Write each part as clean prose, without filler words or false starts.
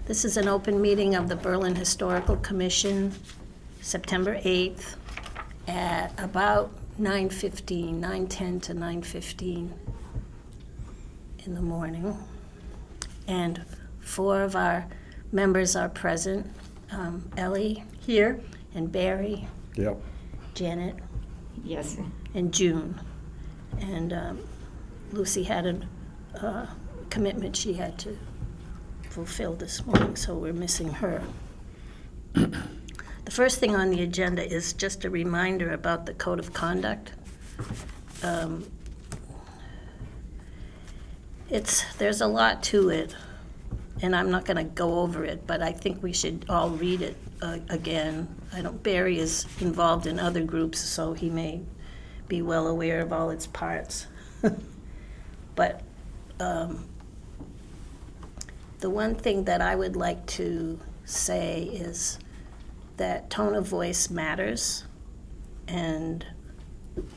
This is an open meeting of the Berlin Historical Commission, September 8th, at about 9:15, 9:10 to 9:15 in the morning. And 4 of our members are present, Ellie. Here. And Barry. Yep. Janet. Yes. And June. And Lucy had a commitment she had to fulfill this morning, so we're missing her. The first thing on the agenda is just a reminder about the Code of Conduct. There's a lot to it, and I'm not going to go over it, but I think we should all read it again. Barry is involved in other groups, so he may be well aware of all its parts. But the one thing that I would like to say is that tone of voice matters, and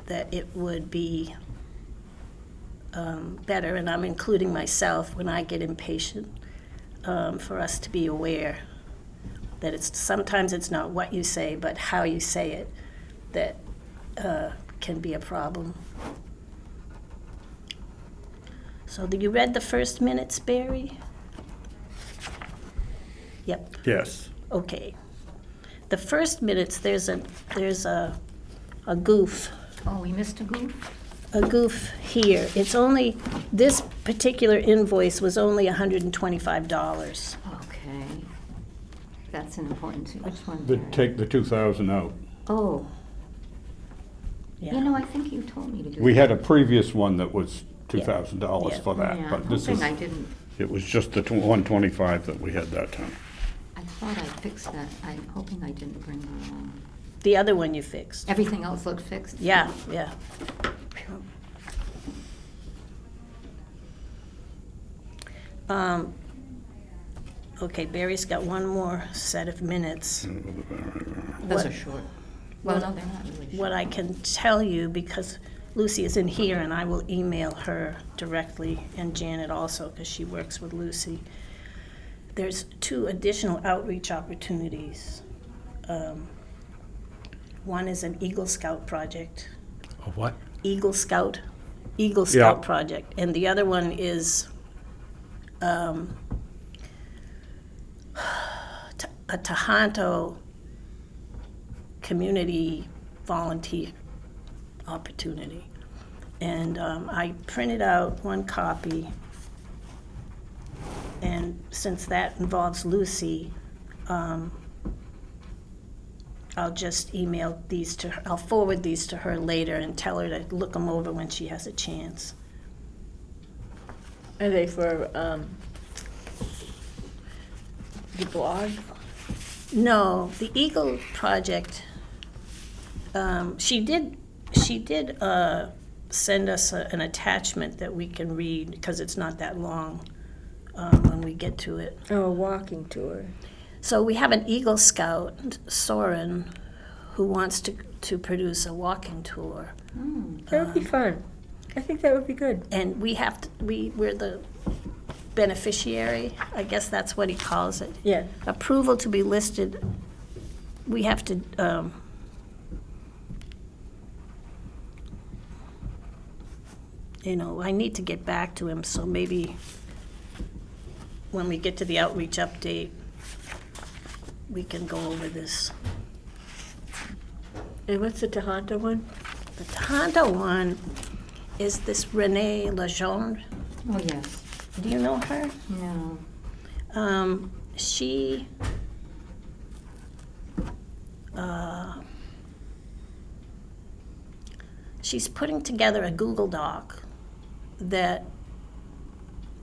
that it would be better, and I'm including myself when I get impatient, for us to be aware that sometimes it's not what you say, but how you say it that can be a problem. So you read the first minutes, Barry? Yep. Yes. Okay. The first minutes, there's a goof. Oh, we missed a goof? A goof here. It's only, this particular invoice was only $125. Okay. That's an important, which one? Take the 2,000 out. Oh, Yeah. you know, I think you told me to do that. We had a previous one that was $2,000 Yeah. for that, Yeah, but I'm this is, hoping I didn't, it was just the 125 that we had that time. I thought I fixed that. I'm hoping I didn't bring that along. The other one you fixed. Everything else looked fixed? Yeah. Okay, Barry's got one more set of minutes. Those What- are short. Well, no, they're not really short. What I can tell you, because Lucy is in here, and I will email her directly, and Janet also, because she works with Lucy. There's 2 additional outreach opportunities. One is an Eagle Scout project. A what? Eagle Scout Yeah. project, and the other one is a Tohoto community volunteer opportunity. And I printed out one copy, and since that involves Lucy, I'll just email these to her. I'll forward these to her later and tell her to look them over when she has a chance. Are they for the blog? No, the Eagle project, she did send us an attachment that we can read, because it's not that long when we get to it. Oh, a walking tour. So we have an Eagle Scout, Soren, who wants to produce a walking tour. That would be fun. I think that would be good. And we're the beneficiary, I guess that's what he calls it. Yeah. Approval to be listed, we have to, I need to get back to him, so maybe when we get to the outreach update, we can go over this. And what's the Tohoto one? The Tohoto one is this Renee Lejeune. Oh, yes. Do you know her? No. She she's putting together a Google Doc that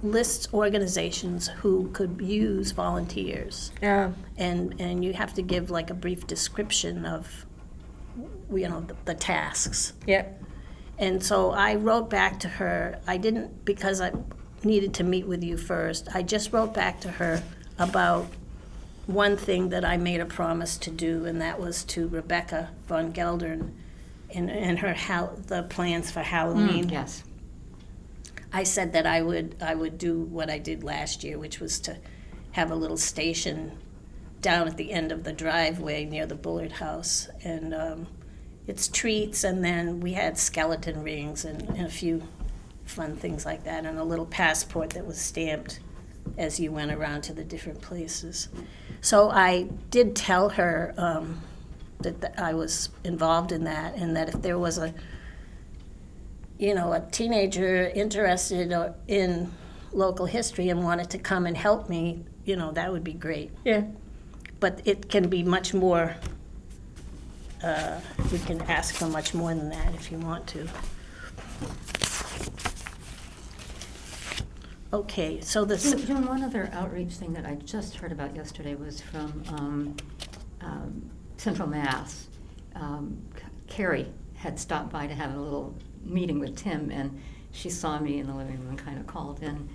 lists organizations who could use volunteers. Yeah. And you have to give like a brief description of, the tasks. Yep. And so I wrote back to her. I didn't, because I needed to meet with you first. I just wrote back to her about one thing that I made a promise to do, and that was to Rebecca von Geldern and the plans for Halloween. Yes. I said that I would do what I did last year, which was to have a little station down at the end of the driveway near the Bullard House. And it's treats, and then we had skeleton rings and a few fun things like that, and a little passport that was stamped as you went around to the different places. So I did tell her that I was involved in that, and that if there was a teenager interested in local history and wanted to come and help me, that would be great. Yeah. But it can be much more, we can ask for much more than that if you want to. Okay, so June, one other outreach thing that I just heard about yesterday was from Central Mass. Carrie had stopped by to have a little meeting with Tim, and she saw me in the living room and kind of called in.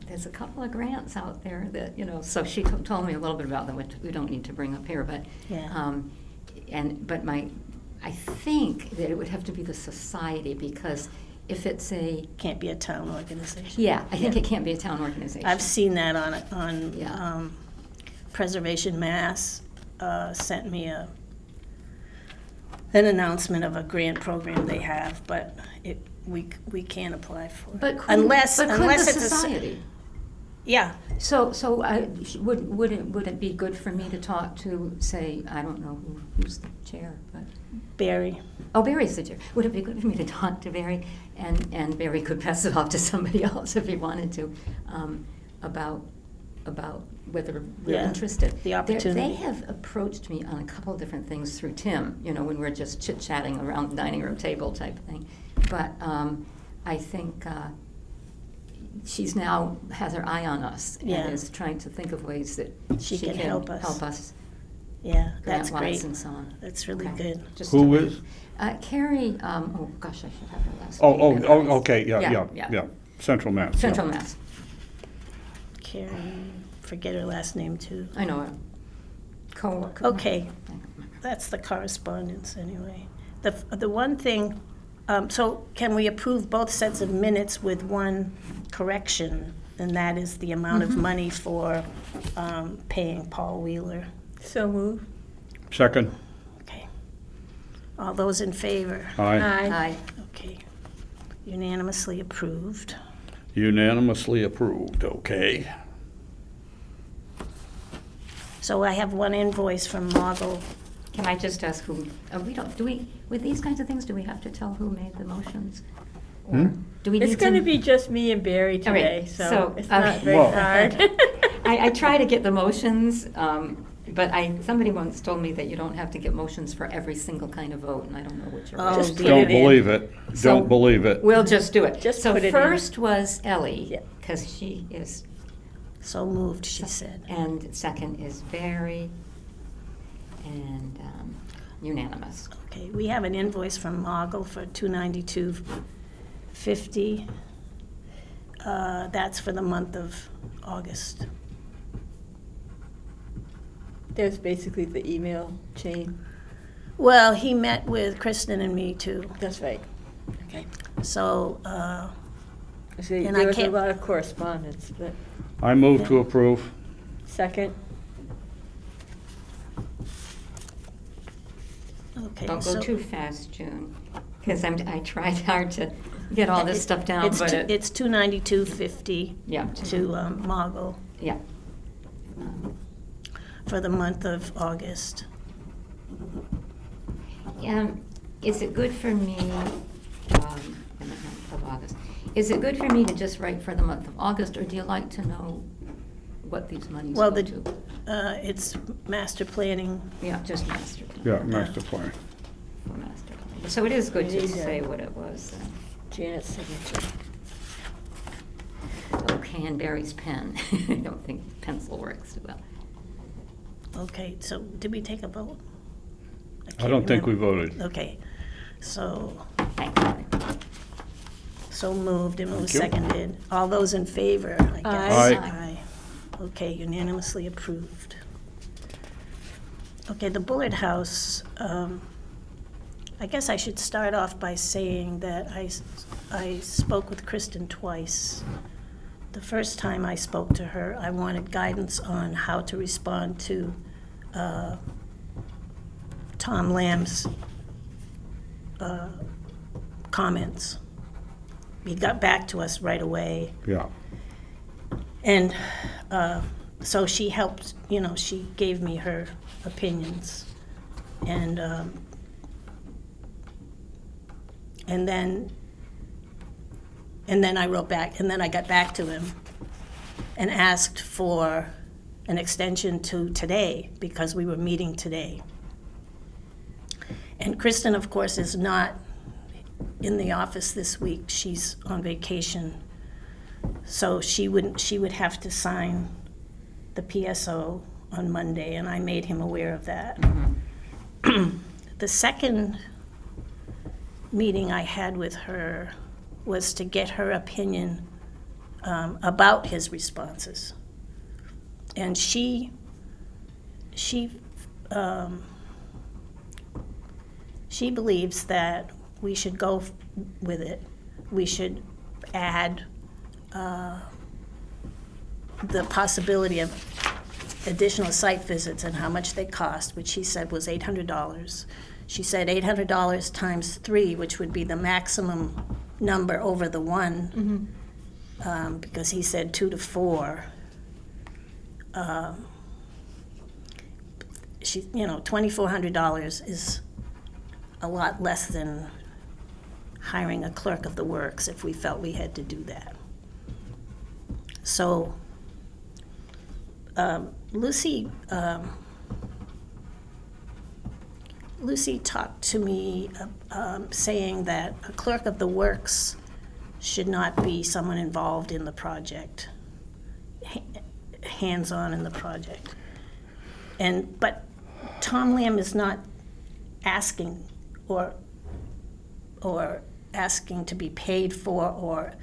There's a couple of grants out there that, so she told me a little bit about them, which we don't need to bring up here, but, Yeah. I think that it would have to be the society, because if it's can't be a town organization. I think it can't be a town organization. I've seen that on Yeah. Preservation Mass sent me an announcement of a grant program they have, but we can't apply for it. But could, unless could unless the it's society? Yeah. So would it be good for me to talk to, say, I don't know who's the chair, but Barry. oh, Barry's the chair. Would it be good for me to talk to Barry, and Barry could pass it off to somebody else if he wanted to, about whether we're Yeah, interested? the opportunity. They have approached me on a couple of different things through Tim. When we're just chit chatting around the dining room table type of thing, but I think. She's now has her eye on us and Yeah. is trying to think of ways that She can help us. Yeah, that's grant-wise great. and so on. That's really Okay. good. Just Who to- is? Carrie, oh gosh, I should have her last Oh, name. okay, Yeah. yeah. Central Mass. Central yeah. Mass. Carrie, forget her last name too. I know her. Okay. I don't remember. That's the correspondence anyway. The one thing, so can we approve both sets of minutes with one correction? And that is the amount of money for paying Paul Wheeler. So move. Second. Okay. All those in favor? Aye. Aye. Okay. Unanimously approved. Unanimously approved, okay. So I have one invoice from Mogul. Can I just ask who, with these kinds of things, do we have to tell who made the motions? Or do we need It's going to to- be just me and Barry All right, today, so so, it's not very Well- hard. I try to get the motions, but somebody once told me that you don't have to get motions for every single kind of vote, and I don't know which are Oh, which. Just put Don't it in. believe it. So- Don't believe it. We'll just do it. Just So put it in. first was Ellie, Yeah. because she is, So moved, she said. and second is Barry, and unanimous. Okay, we have an invoice from Mogul for $292.50. That's for the month of August. There's basically the email chain. Well, he met with Kristen and me too. That's right. Okay. So, So And there I was a can't- lot of correspondence, but I move to approve. second. okay. Don't so go too fast, June, because I tried hard to get all this stuff down, it's but two- it, It's $292.50 yeah. to Mogul Yeah. for the month of August. Is it good for me, in the month of August, is it good for me to just write for the month of August, or do you like to know what these monies Well, go to? it's master planning. Yeah, just master plan. Yeah, master plan. For master plan. So it is good We to need say that. what it was. Janet's signature. Okay, and Barry's pen. I don't think pencil works well. Okay, so did we take a vote? I can't don't think we remember. voted. Okay, so moved and it was Thank you. seconded. All those in favor, I guess? Aye. Aye. Okay, unanimously approved. Okay, the Bullard House, I guess I should start off by saying that I spoke with Kristen twice the first time I spoke to her, I wanted guidance on how to respond to Tom Lamb's comments. He got back to us right away. Yeah. And so she helped, she gave me her opinions. And then I wrote back, and then I got back to him and asked for an extension to today, because we were meeting today. And Kristen, of course, is not in the office this week. She's on vacation. So she would have to sign the PSO on Monday, and I made him aware of that. The second meeting I had with her was to get her opinion about his responses. And she believes that we should go with it. We should add the possibility of additional site visits and how much they cost, which she said was $800. She said $800 times 3, which would be the maximum number over the one, because he said 2 to 4. $2,400 is a lot less than hiring a clerk of the works if we felt we had to do that. So Lucy talked to me saying that a clerk of the works should not be someone involved in the project, hands-on in the project. But Tom Lamb is not asking or asking to be paid for or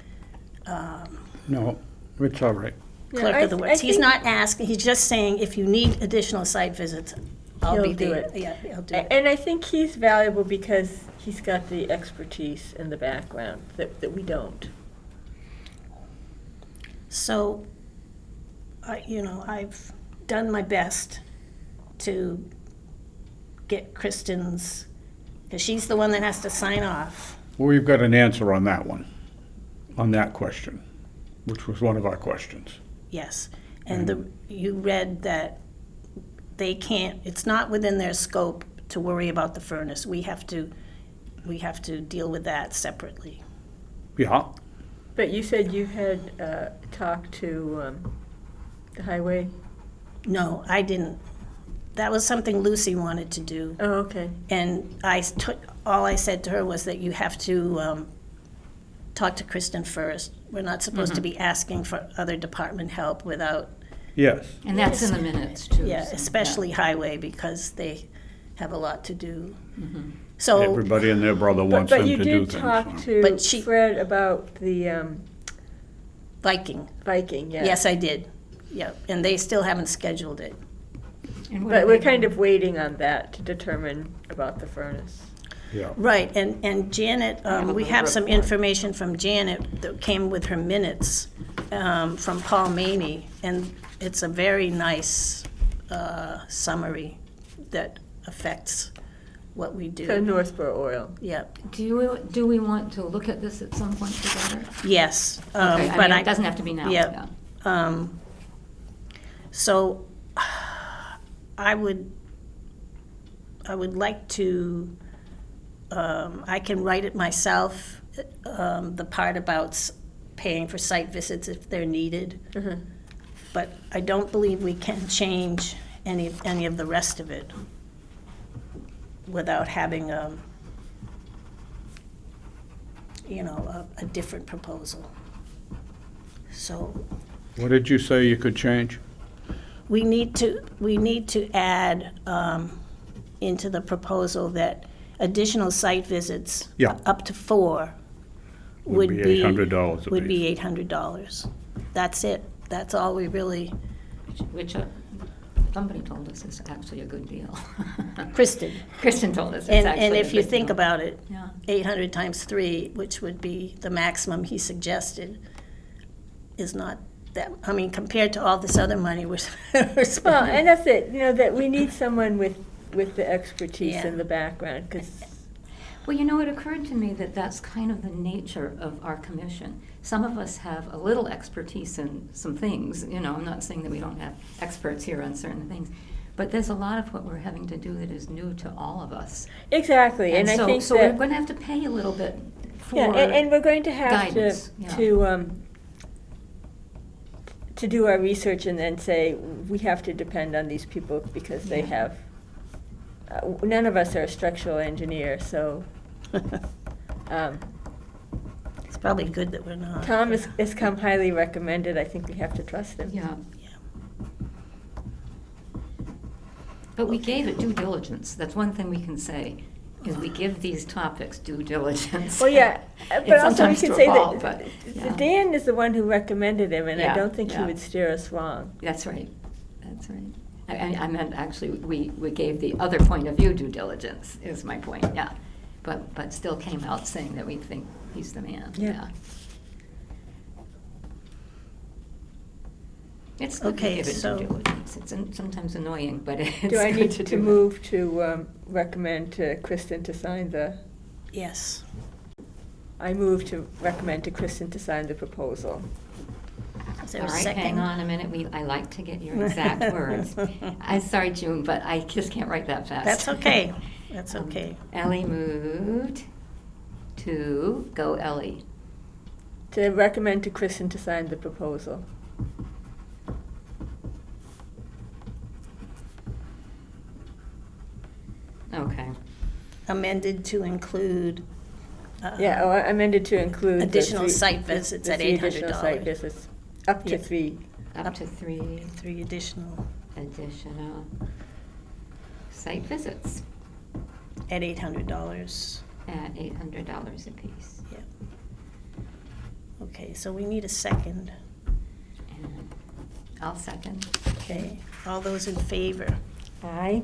No, it's all right. clerk of the works. He's not asking, he's just saying, if you need additional site visits, I'll be He'll do there. it. Yeah, he'll do it. And I think he's valuable because he's got the expertise and the background that we don't. So, I've done my best to get Kristen's, because she's the one that has to sign off. Well, we've got an answer on that one, on that question, which was one of our questions. Yes, and you read that they can't, it's not within their scope to worry about the furnace. We have to deal with that separately. Yeah, But you said you had talked to the highway? No, I didn't. That was something Lucy wanted to do. Oh, okay. And all I said to her was that you have to talk to Kristen first. We're not supposed to be asking for other department help without, yes. And that's in the minutes, too. yeah, so, especially highway, because they have a lot to do. So, Everybody and their brother wants But them you to do did things. talk so. But to Fred about the Viking, Viking, yeah. yes, I did. Yeah, and they still haven't scheduled it. And what But do we're they kind do? of waiting on that to determine about the furnace. Yeah, Right, and Janet, have a we little have some report. information from Janet that came with her minutes from Paul Maney, and it's a very nice summary that affects what we The do. Northborough Oil. Yep, Do we want to look at this at some point together? yes. Okay, I but mean, it doesn't have to be now. yeah. So I would like to, I can write it myself, the part about paying for site visits if they're needed. But I don't believe we can change any of the rest of it without having a different proposal. So what did you say you could change? we need to add into the proposal that additional site visits Yeah. up to 4 Would be $800 would be apiece. $800. That's it. That's all we really, Which somebody told us is actually a good deal. Kristen. Kristen told us it's actually And a if you good think deal. about it, Yeah. 800 times 3, which would be the maximum he suggested, is not that, I mean, compared to all this other money we're we're Well, spending. and that's it, that we need someone with the expertise Yeah. and the background, because, Well, it occurred to me that that's kind of the nature of our commission. Some of us have a little expertise in some things, I'm not saying that we don't have experts here on certain things, but there's a lot of what we're having to do that is new to all of us. exactly, and I so, think so we're that, going to have to pay a little bit for yeah, and we're going to have guidance, yeah. to do our research and then say, we have to depend on these people because they Yeah. have, none of us are a structural engineer, so, It's probably good that we're not. Tom has come highly recommended, I think we have to trust him. Yeah. Yeah. But we gave it due diligence. That's one thing we can say, is we give these topics due diligence. Well, yeah, but It's also we sometimes could to a say fault, that but, yeah. Dan is the one who recommended him, and I Yeah, don't think he yeah. would steer us wrong. That's right. That's right. I meant, actually, we gave the other point of view due diligence, is my point, yeah. But still came out saying that we think he's the man, Yeah. yeah. It's good to Okay, give it so- due diligence. It's sometimes annoying, but it's Do I good need to to do it. move to recommend to Kristen to sign Yes. I move to recommend to Kristen to sign the proposal. Is there All a right, second? hang on a minute. I like to get your exact words. I'm sorry, June, but I just can't write that fast. That's okay. That's okay. Ellie moved to, go Ellie. To recommend to Kristen to sign the proposal. Okay. Amended to include. Yeah, I amended to include. the Additional three- site the- visits the at three additional $800. site visits, up to Yeah. 3. Up to 3 3 additional additional site visits at $800. at $800 apiece. Yep. Okay, so we need a second. And I'll second. Okay, all those in favor? Aye.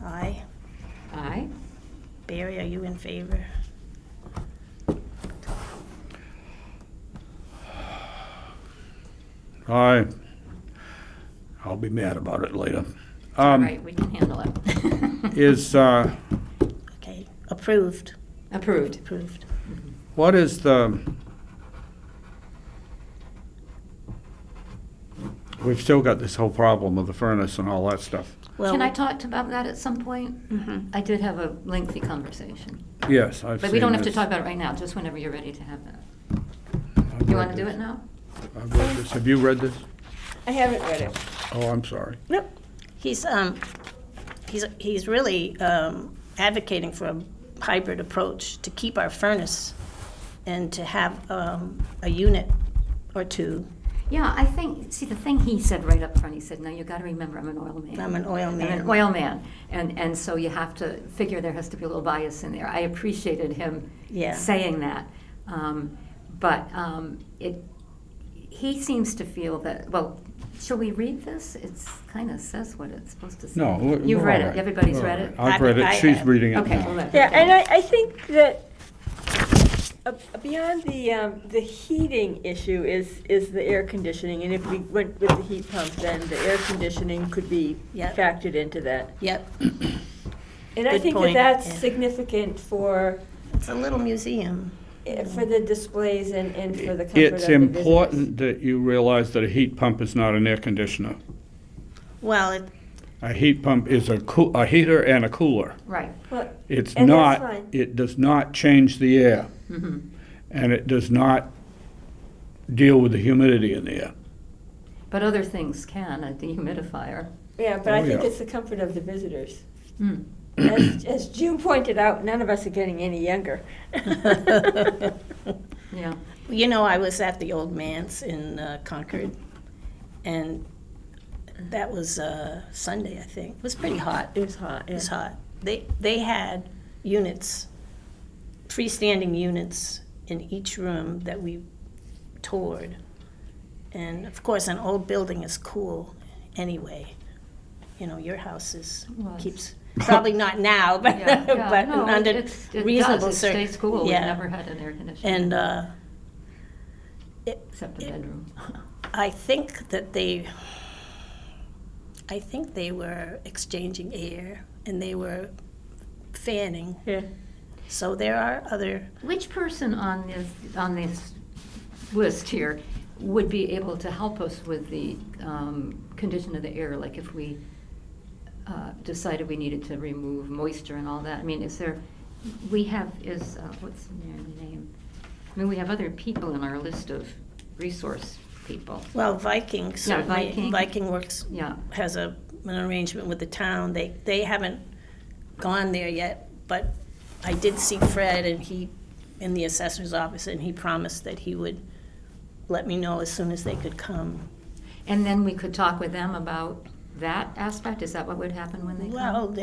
Aye. Aye. Barry, are you in favor? I'll be mad about it later. All right, we can handle it. Is, Okay, approved, Approved. approved. what is we've still got this whole problem of the furnace and all that stuff. Well, Can I talk about that at some point? Mhm. I did have a lengthy conversation. Yes, I've But we don't seen have to this. talk about it right now, just whenever you're ready to have that. I've You read want to do this. it now? I've read this. Have you read this? I haven't read it. Oh, I'm sorry. Nope. He's really advocating for a hybrid approach to keep our furnace and to have a unit or two. Yeah, I think, see, the thing he said right up front, he said, no, you got to remember, I'm an oil man. I'm an oil I'm man. an oil man. And so you have to figure there has to be a little bias in there. I appreciated him Yeah. saying that. But he seems to feel that, well, shall we read this? It's kind of says what it's supposed to say. No. You've we're read all it. right. Everybody's We're read all it? right. I've read I it. She's have. reading it Okay, now. well, let her Yeah, go. and I think that beyond the heating issue is the air conditioning, and if we went with the heat pump, then the air conditioning could be Yep. factored into that. Yep, And I Good think point, that that's yeah. significant for it's a little museum. the displays and for the comfort It's of the visitors. important that you realize that a heat pump is not an air conditioner. Well, A heat pump is a heater and a cooler. Right. Well, It's And that's not, fine. it does not change the air, Mhm. and it does not deal with the humidity in the air. But other things can, a dehumidifier. yeah, but I Oh, think yeah. it's the comfort of the visitors. Hmm. As June pointed out, none of us are getting any younger. Yeah. you know, I was at the Old Manse in Concord, and that was Sunday, I think. It was pretty hot. It was hot, It was yeah. hot. They had units, freestanding units in each room that we toured. And of course, an old building is cool anyway. You know, your house Was. keeps, probably not now, but, Yeah, yeah, but no, under it- it does. It reasonable stays cool. We've Yeah. never had an air conditioner. And except the bedroom. I think they were exchanging air and they were fanning. Yeah. So there are other, Which person on this list here would be able to help us with the condition of the air, like if we decided we needed to remove moisture and all that? I mean, what's their name? I mean, we have other people in our list of resource people. well, Viking, Yeah, certainly, Viking. Viking Works Yeah. has an arrangement with the town. They haven't gone there yet, but I did see Fred and he, in the assessor's office, and he promised that he would let me know as soon as they could come. And then we could talk with them about that aspect? Is that what would happen when they come? Well,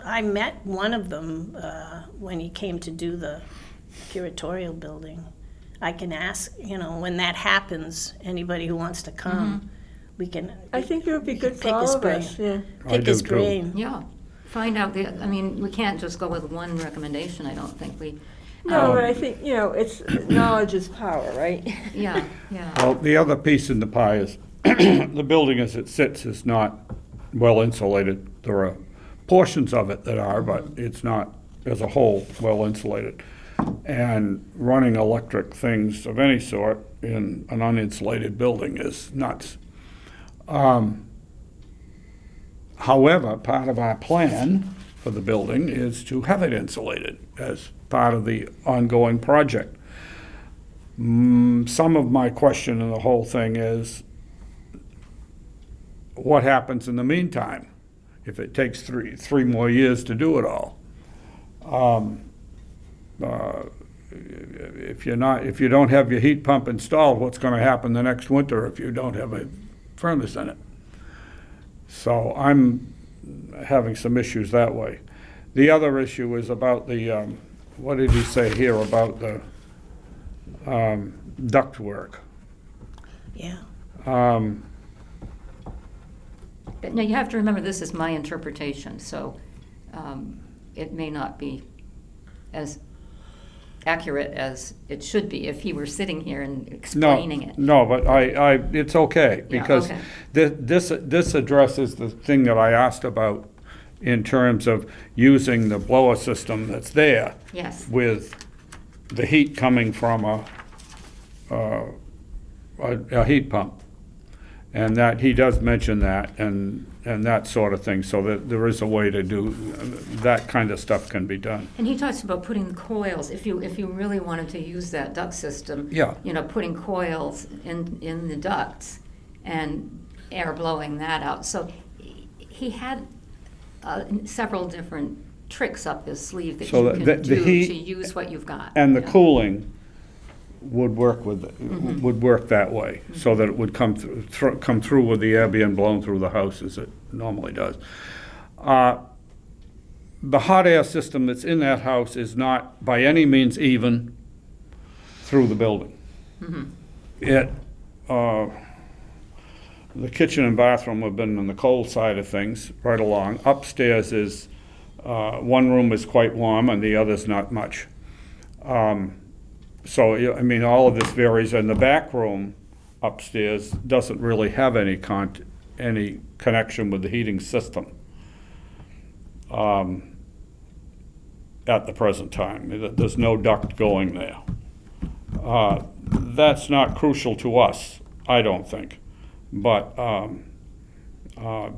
I met one of them when he came to do the curatorial building. I can ask, when that happens, anybody who wants to come, we can. I think it would be we can good for pick all his of brain. us, yeah. I Pick do his too. brain. Yeah, find out I mean, we can't just go with one recommendation, I don't think we. No, but I think, it's, knowledge is power, right? Yeah. Well, the other piece in the pie is, the building as it sits is not well insulated. There are portions of it that are, but it's not, as a whole, well insulated. And running electric things of any sort in an uninsulated building is nuts. However, part of our plan for the building is to have it insulated as part of the ongoing project. Some of my question in the whole thing is, what happens in the meantime if it takes three more years to do it all? If you don't have your heat pump installed, what's going to happen the next winter if you don't have a furnace in it? So I'm having some issues that way. The other issue is about the, what did he say here about the ductwork? Yeah. Now, you have to remember, this is my interpretation, so it may not be as accurate as it should be if he were sitting here and explaining it. No, but it's okay, Yeah, because okay. this addresses the thing that I asked about in terms of using the blower system that's there Yes. with the heat coming from a heat pump. And that, he does mention that, and that sort of thing, so that there is a way to do, that kind of stuff can be done. And he talks about putting coils, if you really wanted to use that duct system. Yeah. Putting coils in the ducts and air blowing that out. So he had several different tricks up his sleeve that So you the can do heat to use what you've got. And the Yeah. cooling would work would work that way, so that it would come through with the air being blown through the house as it normally does. The hot air system that's in that house is not by any means even through the building. It, the kitchen and bathroom have been on the cold side of things right along. Upstairs is, one room is quite warm and the other's not much. So, I mean, all of this varies, and the back room upstairs doesn't really have any connection with the heating system at the present time. There's no duct going there. That's not crucial to us, I don't think. But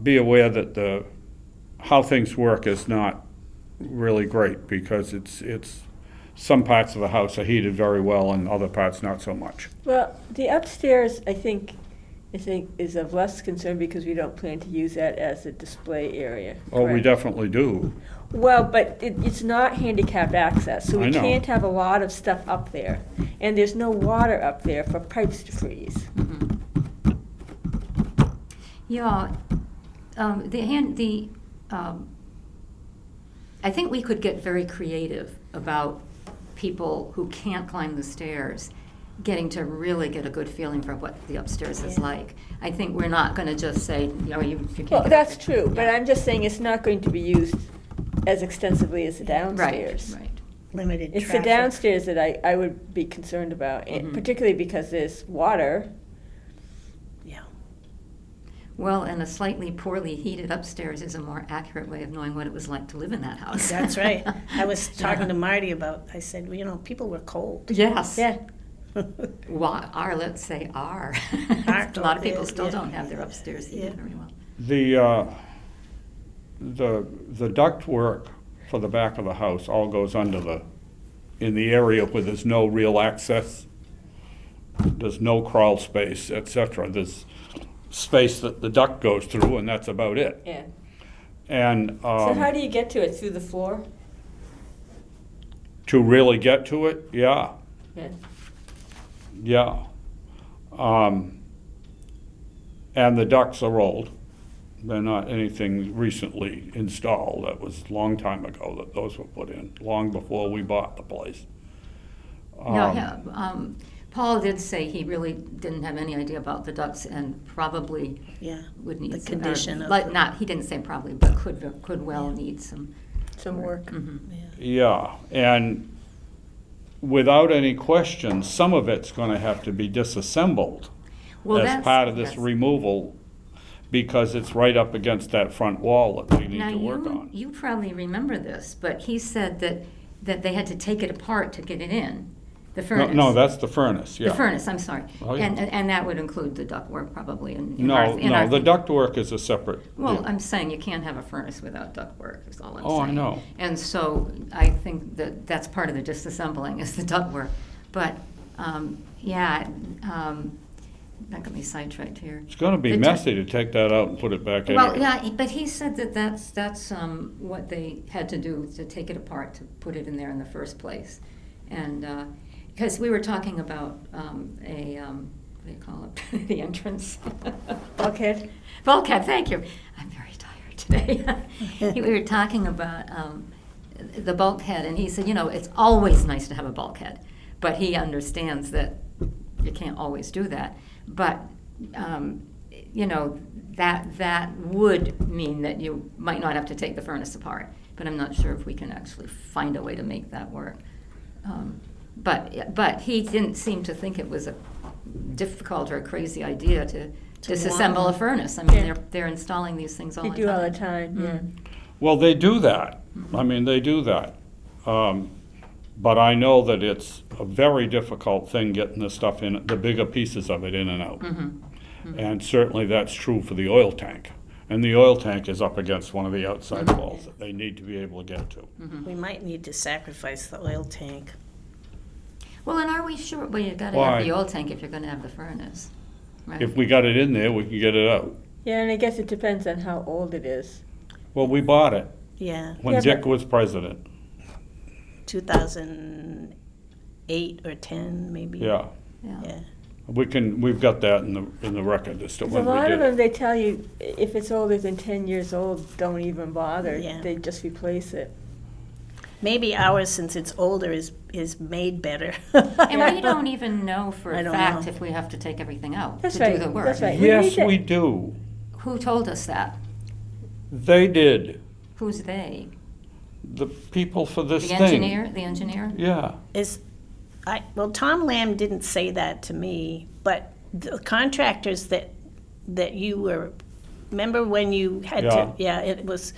be aware that how things work is not really great, because it's some parts of the house are heated very well and other parts not so much. Well, the upstairs, I think is of less concern because we don't plan to use that as a display area. Oh, we correct? definitely do. Well, but it's not handicapped access, so I we know. can't have a lot of stuff up there. And there's no water up there for pipes to freeze. Yeah, I think we could get very creative about people who can't climb the stairs, getting to really get a good feeling for what the upstairs is Yeah. like. I think we're not gonna just say, you can't Well, get that's up there. true, but I'm just saying it's not going to be used as extensively as the downstairs. Right. limited It's the traffic. downstairs that I would be concerned about, and particularly because there's water. Yeah. Well, and a slightly poorly heated upstairs is a more accurate way of knowing what it was like to live in that house. That's right. I was talking to Marty I said, well, people were cold. Yes. Yeah. Well, let's say are. Are, A lot of people still yeah. don't have their upstairs heated Yeah. very well. The ductwork for the back of the house all goes under in the area where there's no real access. There's no crawl space, et cetera. There's space that the duct goes through, and that's about it. Yeah. And So how do you get to it? Through the floor? to really get to it, yeah, Yeah. yeah. And the ducts are old. They're not anything recently installed. That was a long time ago that those were put in, long before we bought the place. No, yeah, Paul did say he really didn't have any idea about the ducts and probably Yeah. would need The some. condition of Like, the- not, he didn't say probably, but could well need some. Some work. Mhm. Yeah, and without any question, some of it's gonna have to be disassembled Well, as that's- part of this yes. removal, because it's right up against that front wall that we need Now, to work on. you probably remember this, but he said that they had to take it apart to get it in, the No, furnace. no, that's the furnace, yeah. The furnace, I'm sorry. Oh, yeah. And that would include the ductwork probably in No, our. in our no, the thing. ductwork is a separate Well, deal. I'm saying you can't have a furnace without ductwork, is all I'm saying. Oh, I know. And so I think that that's part of the disassembling is the ductwork. But, that got me sidetracked here. It's gonna be the du- messy to take that out and put it back in. Well, yeah, but he said that that's what they had to do, to take it apart, to put it in there in the first place. And, because we were talking about what do you call it, the entrance? Bulkhead? Bulkhead, thank you. I'm very tired today. We were talking about the bulkhead, and he said, it's always nice to have a bulkhead, but he understands that you can't always do that. But, that would mean that you might not have to take the furnace apart, but I'm not sure if we can actually find a way to make that work. But he didn't seem to think it was a difficult or a crazy idea to disassemble a furnace. I mean, Yeah. they're installing these things all They the do time. all the time, yeah. Well, they do that. I mean, they do that. But I know that it's a very difficult thing getting the stuff in, the bigger pieces of it in and out. And certainly that's true for the oil tank. And the oil tank is up against one of the outside walls that they need to be able to get to. We might need to sacrifice the oil tank. Well, and are we sure? Well, you gotta Why? have the oil tank if you're gonna have the furnace, right? If we got it in there, we can get it out. Yeah, and I guess it depends on how old it is. Well, we bought it Yeah, when Yeah, Dick but- was president. 2008 or 10, maybe. Yeah. Yeah. We've got that in the record as to There's a when we lot of did them, it. they tell you, if it's older than 10 years old, don't even bother. Yeah. They just replace it. Maybe ours, since it's older, is made better. And we don't even know for I a don't fact know. if we have to take everything out That's to right, do the work. that's right. Yes, need to- we do. Who told us that? They did. Who's they? The people for this The thing. engineer? The engineer? Yeah. Well, Tom Lamb didn't say that to me, but the contractors that you were, remember when you had to, it was,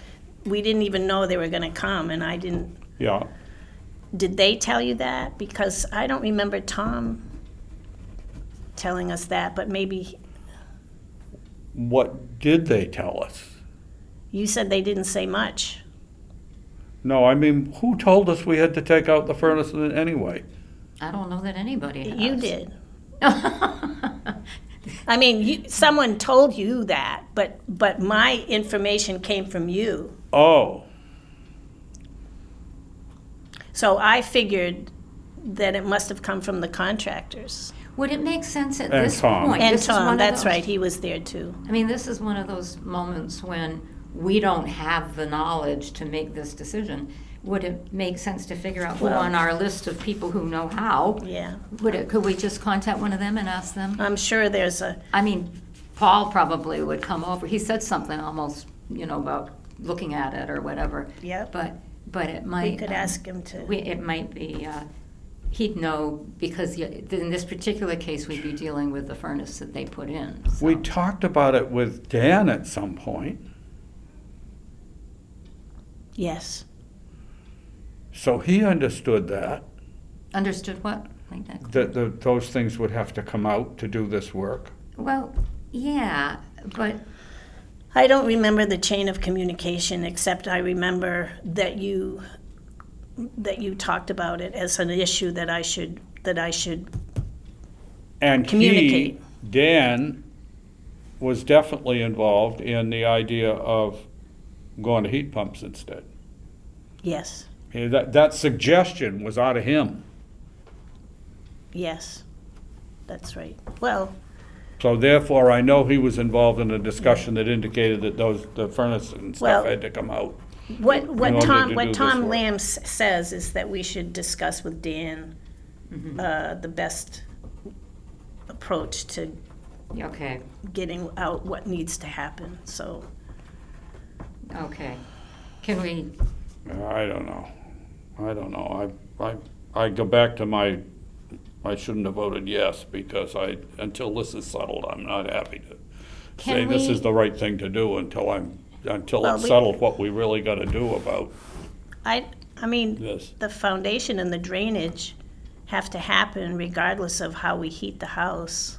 we didn't even know they were gonna come, and I didn't, Yeah. did they tell you that? Because I don't remember Tom telling us that, but maybe, What did they tell us? you said they didn't say much. No, I mean, who told us we had to take out the furnace anyway? I don't know that anybody has. You did. I mean, someone told you that, but my information came from you. Oh, So I figured that it must have come from the contractors. Would it make sense at And this Tom. point? And This is one Tom, of that's those- right, he was there too. I mean, this is one of those moments when we don't have the knowledge to make this decision. Would it make sense to figure out who Well- on our list of people who know how? Yeah. Could we just contact one of them and ask them? I'm sure there's a, I mean, Paul probably would come over. He said something almost, about looking at it or whatever. Yep. But but it might. We could ask him to. It might be, he'd know, because in this particular case, we'd be dealing with the furnace that they put in. So. We talked about it with Dan at some point, Yes. so he understood that, Understood what? Like that? those things would have to come out to do this work. Well, yeah, but I don't remember the chain of communication, except I remember that you talked about it as an issue that I should And Communicate. Dan was definitely involved in the idea of going to heat pumps instead. yes, That suggestion was out of him. yes, that's right. Well, So therefore, I know he was involved in a discussion that indicated that the furnace and Well- stuff had to come out. what in order to do this Tom work. Lamb says is that we should discuss with Dan the best approach to okay, getting out what needs to happen, so. okay. Can we? I don't know. I go back to I shouldn't have voted yes, because until this is settled, I'm not happy to say Can this we- is the right thing to do until Well, it's we- settled what we really gotta do about I mean, this. the foundation and the drainage have to happen regardless of how we heat the house.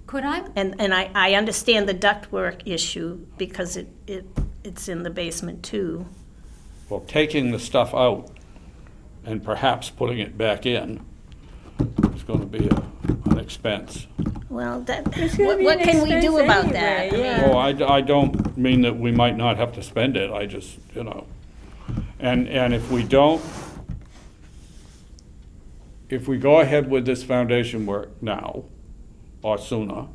Could I? And I understand the ductwork issue because it's in the basement too. Well, taking the stuff out and perhaps putting it back in is gonna be an expense. Well, It's gonna be what an can we do expense about that? anyway, I yeah. mean, Oh, I don't mean that we might not have to spend it, I just, and if we don't, if we go ahead with this foundation work now, or sooner,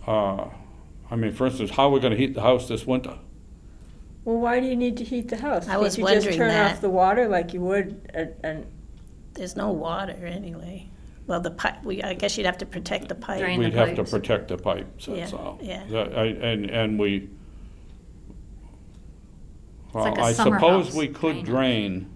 for instance, how are we gonna heat the house this winter? Well, why do you need to heat the house? I was Can't you just wondering turn that. off the water like you would an There's no water anyway. Well, the pipe, I guess you'd have to protect the pipe. Drain the We'd have to pipes. protect the pipes, that's Yeah, all. yeah. And we, well, like a I summer suppose house we could drain. drain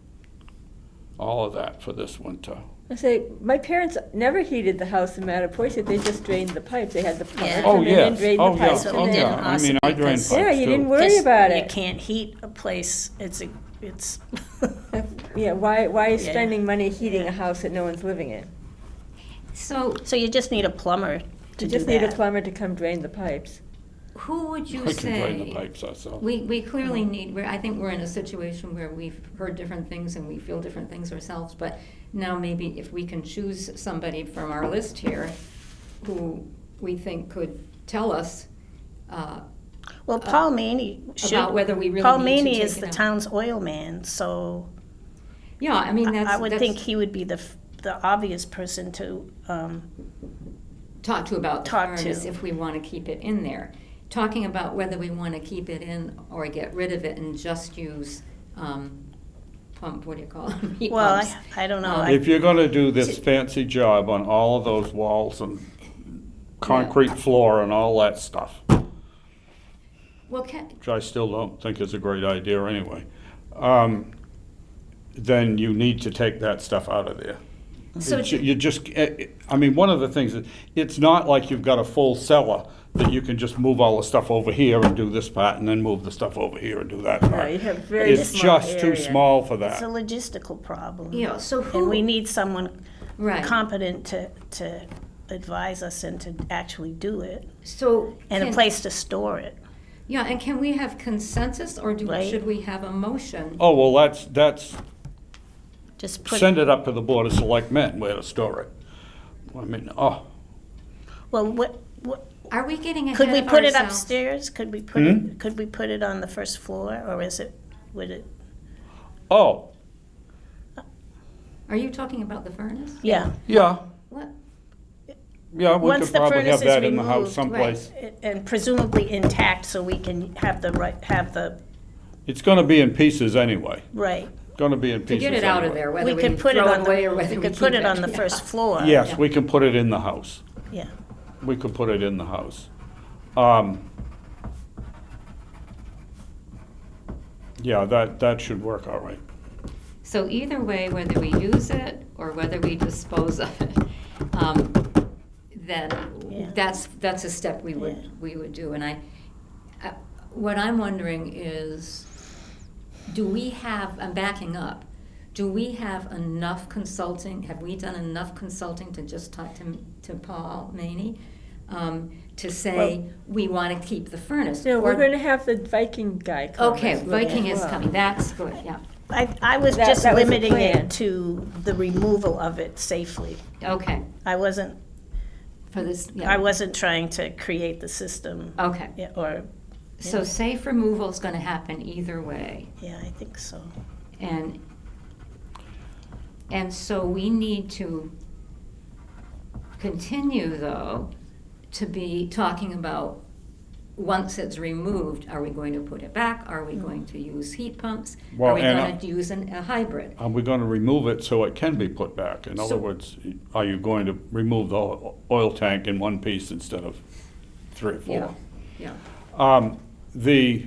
all of that for this winter. I say, my parents never heated the house in Mattapoisett, they just drained the pipes, they had the plumber Yeah. Oh, come in and yes, drain the oh, yeah, pipes. So oh, we and did yeah, then- I also mean, I drain because- pipes too. Yeah, you didn't worry Because about You it. can't heat a place, it's. Yeah, why are you Yeah. spending money heating a house that no one's living in? So So you just need a plumber to You do just need a that. plumber to come drain the pipes. who would you I can drain the say? pipes ourselves. We clearly need, I think we're in a situation where we've heard different things and we feel different things ourselves, but now maybe if we can choose somebody from our list here who we think could tell us, Well, Paul Maney should. about whether we really Paul need to Maney take is it the out. town's oil man, so yeah, I mean, I would think that's he would be the obvious person to, talk to about the talk to. furnace if we want to keep it in there. Talking about whether we want to keep it in or get rid of it and just use, what do you call them? Heat well, pumps. I don't know. Um, I- If you're gonna do this fancy job on all of those walls and concrete floor and all that stuff, Well, which I still don't think is a great idea anyway, then you need to take that stuff out of there. So You just, one of the things, it's not like you've got a full cellar that you can just move all the stuff over here and do this part and then move the stuff over here and do that No, part. you have very It's small just too area. small for It's a that. logistical problem. Yeah, so who? And we need someone Right. competent to advise us and to actually do it, So. and a can- place to store it. Yeah, and can we have consensus or Right. should we have a motion? Oh, well, that's, Just put, send it up to the Board of Selectmen where to store it. well, what, Are we getting ahead could we of put it ourselves? upstairs? Could we put Hmm? it, could we put it on the first floor, or would it, Oh, Are you talking about the furnace? yeah. yeah, What? yeah, we Once could the probably furnace have is that in the house removed, someplace. And presumably intact, so we can have the, It's gonna be in pieces anyway, right. gonna be in To pieces get it out of anyway. there, whether we could put throw on it the- away or whether we We could keep put it on the yeah. first floor. Yes, Yeah. we can put it in the house. Yeah. We could put it in the house. Yeah, that should work all right. So either way, whether we use it or whether we dispose of it, then Yeah. that's a step we would do. And what I'm wondering is, do we have, I'm backing up, do we have enough consulting, have we done enough consulting to just talk to Paul Maney? To say, we want to keep the furnace? No, we're Or- going to have the Viking guy come. Okay, as well. Viking is Wow. coming, that's good, yeah. I was That- just that was the limiting plan. it to the removal of it safely. Okay, I wasn't, for this, yeah. I wasn't trying to create the system. Okay, Yeah, or, so safe removal is going to happen either way. yeah, I think so. And so we need to continue, though, to be talking about, once it's removed, are we going to put it back? Are we going to use heat pumps? Well, Are we and, going to use a hybrid? Are we going to remove it so it can be put back? In other So- words, are you going to remove the oil tank in one piece instead of 3 or 4? Yeah, yeah. The,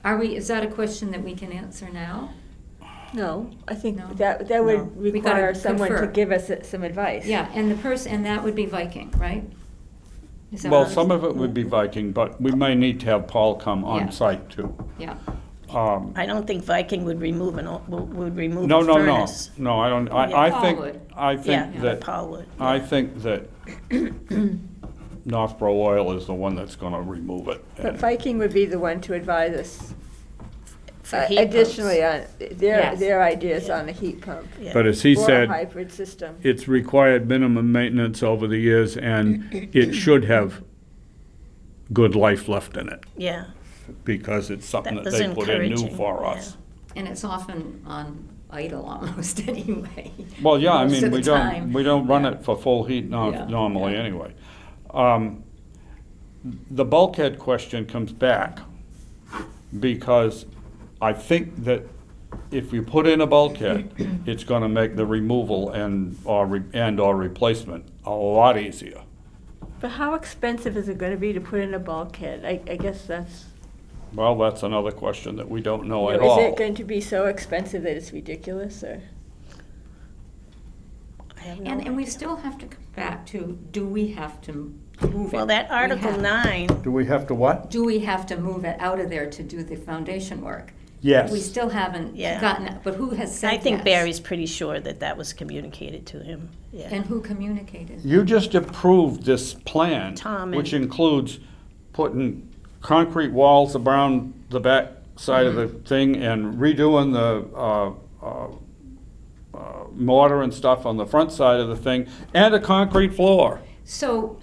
Is that a question that we can answer now? No, I think No? that No. would We gotta require someone to confer. give us some advice. Yeah, and and that would be Viking, right? Is that well, what- some of it would be Viking, but we may need to have Paul come Yeah. on site too. Yeah, I don't think Viking would remove would remove No, a no, no, furnace. no, I don't, Yeah. I Paul think, would. I Yeah, think that, Paul would. I think that Northborough Oil is the one that's gonna remove it. But Viking would be the one to advise us For heat additionally on Yes. their ideas on a heat pump. Yeah. But as he Or a said, hybrid system. it's required minimum maintenance over the years, and it should have good life left in it, Yeah, because it's something That that was they put in new encouraging, for yeah. us. and it's often on idle almost anyway. Well, yeah, I Most mean, of the time. we don't run Yeah. it for full heat Yeah, normally yeah. anyway. The bulkhead question comes back, because I think that if you put in a bulkhead, it's gonna make the removal or replacement a lot easier. But how expensive is it going to be to put in a bulkhead? I guess that's. Well, that's another question that we don't know at Is all. it going to be so expensive that it's ridiculous, or? I have no And we idea. still have to come back to, do we have to move it? Well, that We Article have- 9, Do we have to what? Do we have to move it out of there to do the foundation work? Yes. We still haven't Yeah. gotten, but who has said I think yes? Barry's pretty sure that that was communicated to him, yeah. And who communicated? You just approved this plan, Tom which and- includes putting concrete walls around the back side of the Mm-hmm. thing and redoing the mortar and stuff on the front side of the thing, and a concrete floor. So.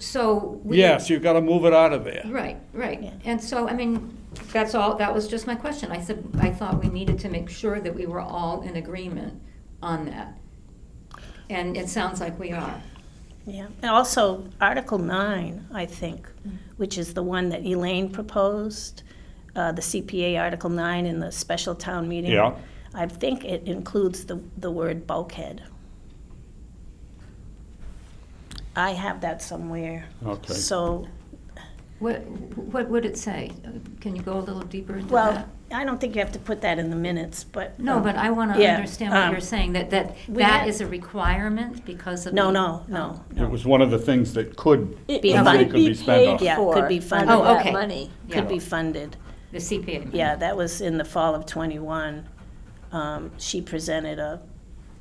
Yes, you've got to move it out of there. Right, right. Yeah. And so, I mean, that's all, that was just my question. I said, I thought we needed to make sure that we were all in agreement on that. And it sounds like we are. Yeah, and also Article 9, I think, which is the one that Elaine proposed, the CPA Article 9 in the special town meeting. Yeah. I think it includes the word bulkhead. I have that somewhere. Okay. So, What would it say? Can you go a little deeper into well, that? I don't think you have to put that in the minutes, but. No, but I want to yeah, understand what you're saying, that we had- is a requirement because of. No, the- no, no, It no. was one of the things that could, It Be it funded. could Could be be spent on. paid Yeah, for. could be out of funded. Oh, that okay. money. Could Yeah. be funded. The CPA. money. Yeah, that was in the fall of '21. She presented a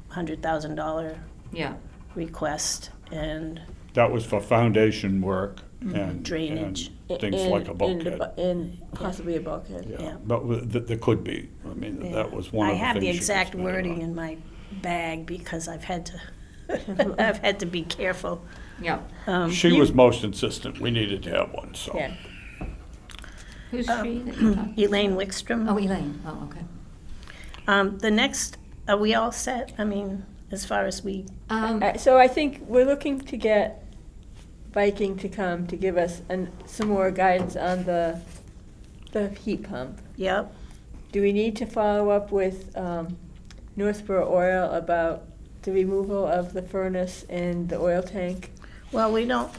$100,000 Yeah, request, and that was for foundation work Mm-hmm. and. Drainage. and Things like a bulkhead. And possibly a bulkhead. Yeah, Yeah. but there could be. I mean, that was one I of the things. have the she was exact spending wording on. in my bag because I've had to, I've had to be careful. yeah. She was most insistent, we needed to have one, so. Yeah. Who's she that you're talking? Elaine Wickstrom. Oh, Elaine, oh, okay. The next, are we all set? I mean, as far as we, So I think we're looking to get Viking to come to give us some more guidance on the heat pump. yep. Do we need to follow up with Northborough Oil about the removal of the furnace and the oil tank? Well, we don't,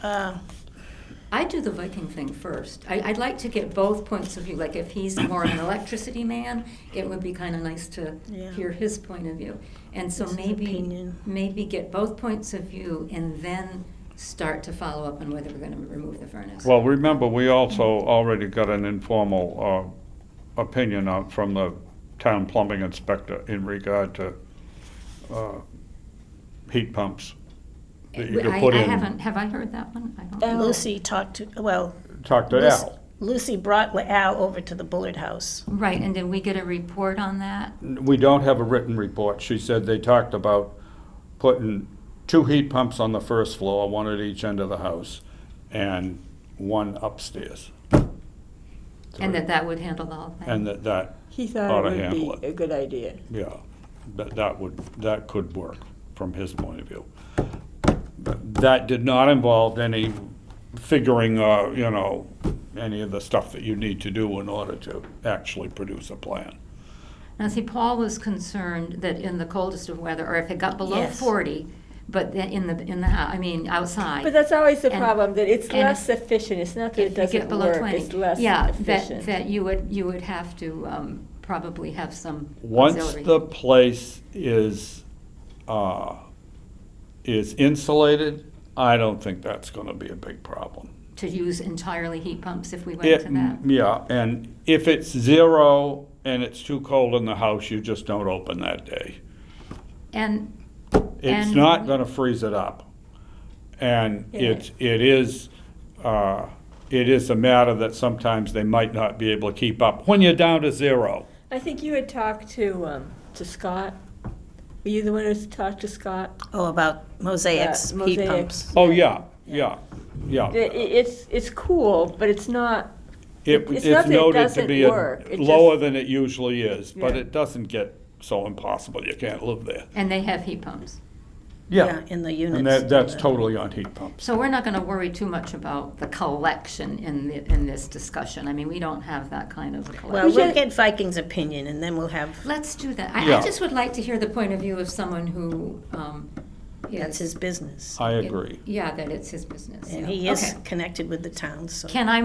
I I'd do the Viking thing first. I'd like to get both points of view. Like if he's more of an electricity man, it would be kind of nice to Yeah. hear his point of view. And so His opinion. maybe get both points of view and then start to follow up on whether we're going to remove the furnace. Well, remember, we also already got an informal opinion out from the town plumbing inspector in regard to heat pumps that you could put I in. haven't, have I heard that one? I don't know. Lucy talked to, well, Talk to Lucy- Al. Lucy brought Al over to the Bullard House. Right, and did we get a report on that? We don't have a written report. She said they talked about putting 2 heat pumps on the first floor, 1 at each end of the house, and 1 upstairs. And that would handle the whole thing? And that, He Ought thought to it would handle be it. a good idea. yeah, that could work from his point of view. But that did not involve any figuring, any of the stuff that you need to do in order to actually produce a plan. Now, see, Paul was concerned that in the coldest of weather, or if it got below Yes. 40, but then in the house, I mean, outside. But that's always the And- problem, that it's and less efficient. It's not that it If you get doesn't below work, 20. it's less Yeah, efficient. that you would have to probably have some Once auxiliary. the place is insulated, I don't think that's gonna be a big problem. To use entirely heat pumps if we went to that. Yeah, and if it's 0 and it's too cold in the house, you just don't open that day. And, It's And- not gonna freeze it up. And Yeah. it is a matter that sometimes they might not be able to keep up when you're down to 0. I think you had talked to Scott. Were you the one who talked to Scott? Oh, about Mosaic's heat Mosaic. pumps. Oh, yeah. It's cool, but it's not, It's It's not that it noted to doesn't be work, it lower just- than it usually is, but Yeah. it doesn't get so impossible, you can't live there. and they have heat pumps. In the units. And that's totally on heat pumps. So we're not going to worry too much about the collection in this discussion. I mean, we don't have that kind of a Well, collection. we'll get Viking's opinion, and then we'll have, Let's do that. I Yeah. just would like to hear the point of view of someone who that's his business. I agree. Yeah, that it's his business. And yeah. he is Okay. connected with the town, so. Can I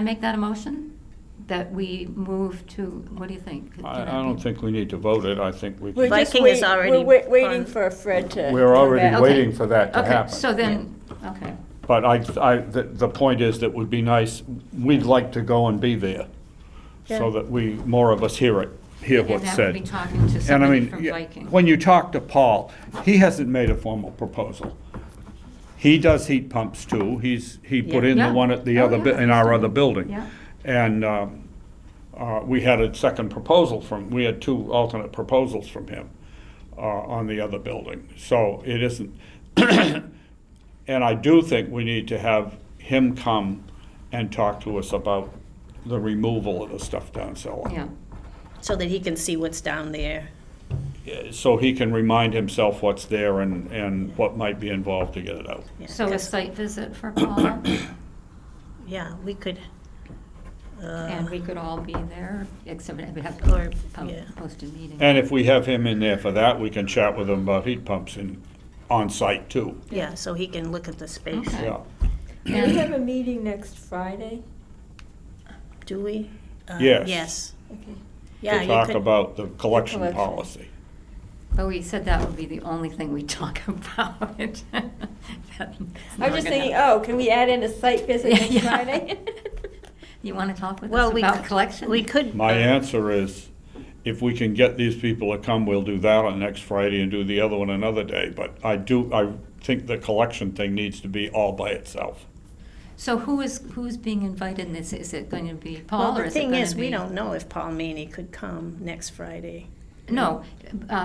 make that a motion? That we move to, what do you think? I don't think we need to vote it, I think we we're can, just Viking is already waiting on- for Fred to. we're come already back. waiting for that to Okay, happen. so then, okay. But the point is that would be nice, we'd like to go and be there, so Yeah. that more of us hear what's And that said. would be talking to And I somebody mean, from Viking. when you talk to Paul, he hasn't made a formal proposal. He does heat pumps too. He put in the Yeah. one at the Oh, other, yeah, in our he's other done. building. Yeah. And we had a second proposal we had 2 alternate proposals from him on the other building. So it isn't, and I do think we need to have him come and talk to us about the removal of the stuff down cellar. Yeah. So that he can see what's down there. So he can remind himself what's there and what might be involved to get it out. Yeah, So a 'cause- site visit for Paul, Yeah, we could. and we could all be there, except we have Or, to yeah. post a meeting. And if we have him in there for that, we can chat with him about heat pumps on site too. Yeah, so he can look at the space. Okay. Yeah. Do we have a meeting next Friday? Do we? Yes. Yes. Okay. Yeah, To you talk could. about the collection collection. policy. But we said that would be the only thing we talk about. That's I'm never just gonna thinking, happen. can we add in a site visit next Yeah. Friday? You want to talk with Well, us we about could- collection? We could. My answer is, if we can get these people to come, we'll do that on next Friday and do the other one another day. But I think the collection thing needs to be all by itself. So who's being invited in this? Is it going to be Well, Paul or the is it thing going is, to we be? don't know if Paul Maney could come next Friday. No,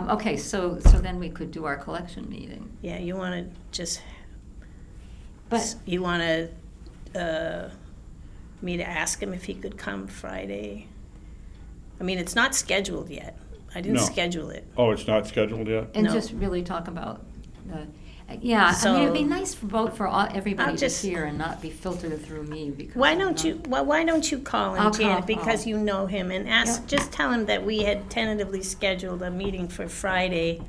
okay, so then we could do our collection meeting. Yeah, you want to just, But, you want to, me to ask him if he could come Friday? I mean, it's not scheduled yet. I didn't No. schedule it. Oh, it's not scheduled yet? and No. just really talk about, yeah, I mean, it'd be So- nice for everybody I'll to just- hear and not be filtered through me because. Why I'm don't not- you, well, why don't you call I'll him, Janet, call because Paul. you know him, and ask, Yep. just tell him that we had tentatively scheduled a meeting for Friday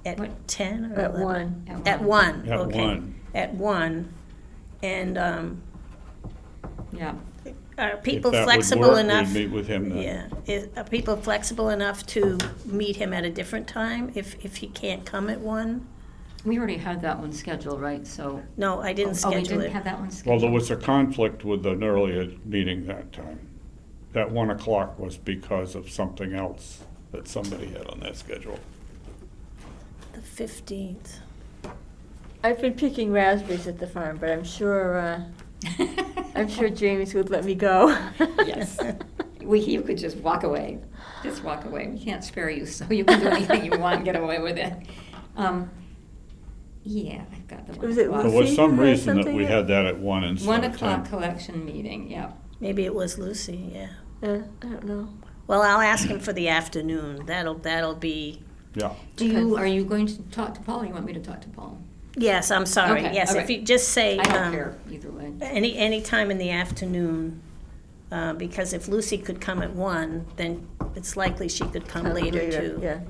at What? 10 or At 11? 1. At 1, At okay. 1. At 1, and Yeah. Are people If that would flexible work, enough? we'd meet with him then. Yeah, are people flexible enough to meet him at a different time if he can't come at 1? We already had that one scheduled, right? So. No, I didn't Oh, we schedule didn't it. have that one Well, scheduled? there was a conflict with an earlier meeting that time. That 1 o'clock was because of something else that somebody had on their schedule. The 15th. I've been picking raspberries at the farm, but I'm sure James would let me go. Yes. You could just walk away. Just walk away. We can't spare you, so you can do anything you want and get away with it. Yeah, I've got the 1 Was it o'clock. There was Lucy some who had reason that we something had that at 1 instead 1 of 10. o'clock collection meeting, yeah. Maybe it was Lucy, yeah. I don't know. Well, I'll ask him for the afternoon. That'll be, Yeah. Are you going to talk to Paul, or you want me to talk to Paul? yes, I'm sorry, Okay, yes. all If right. you just say, I don't care either way. any time in the afternoon, because if Lucy could come at 1, then it's likely she could come later too. Yeah.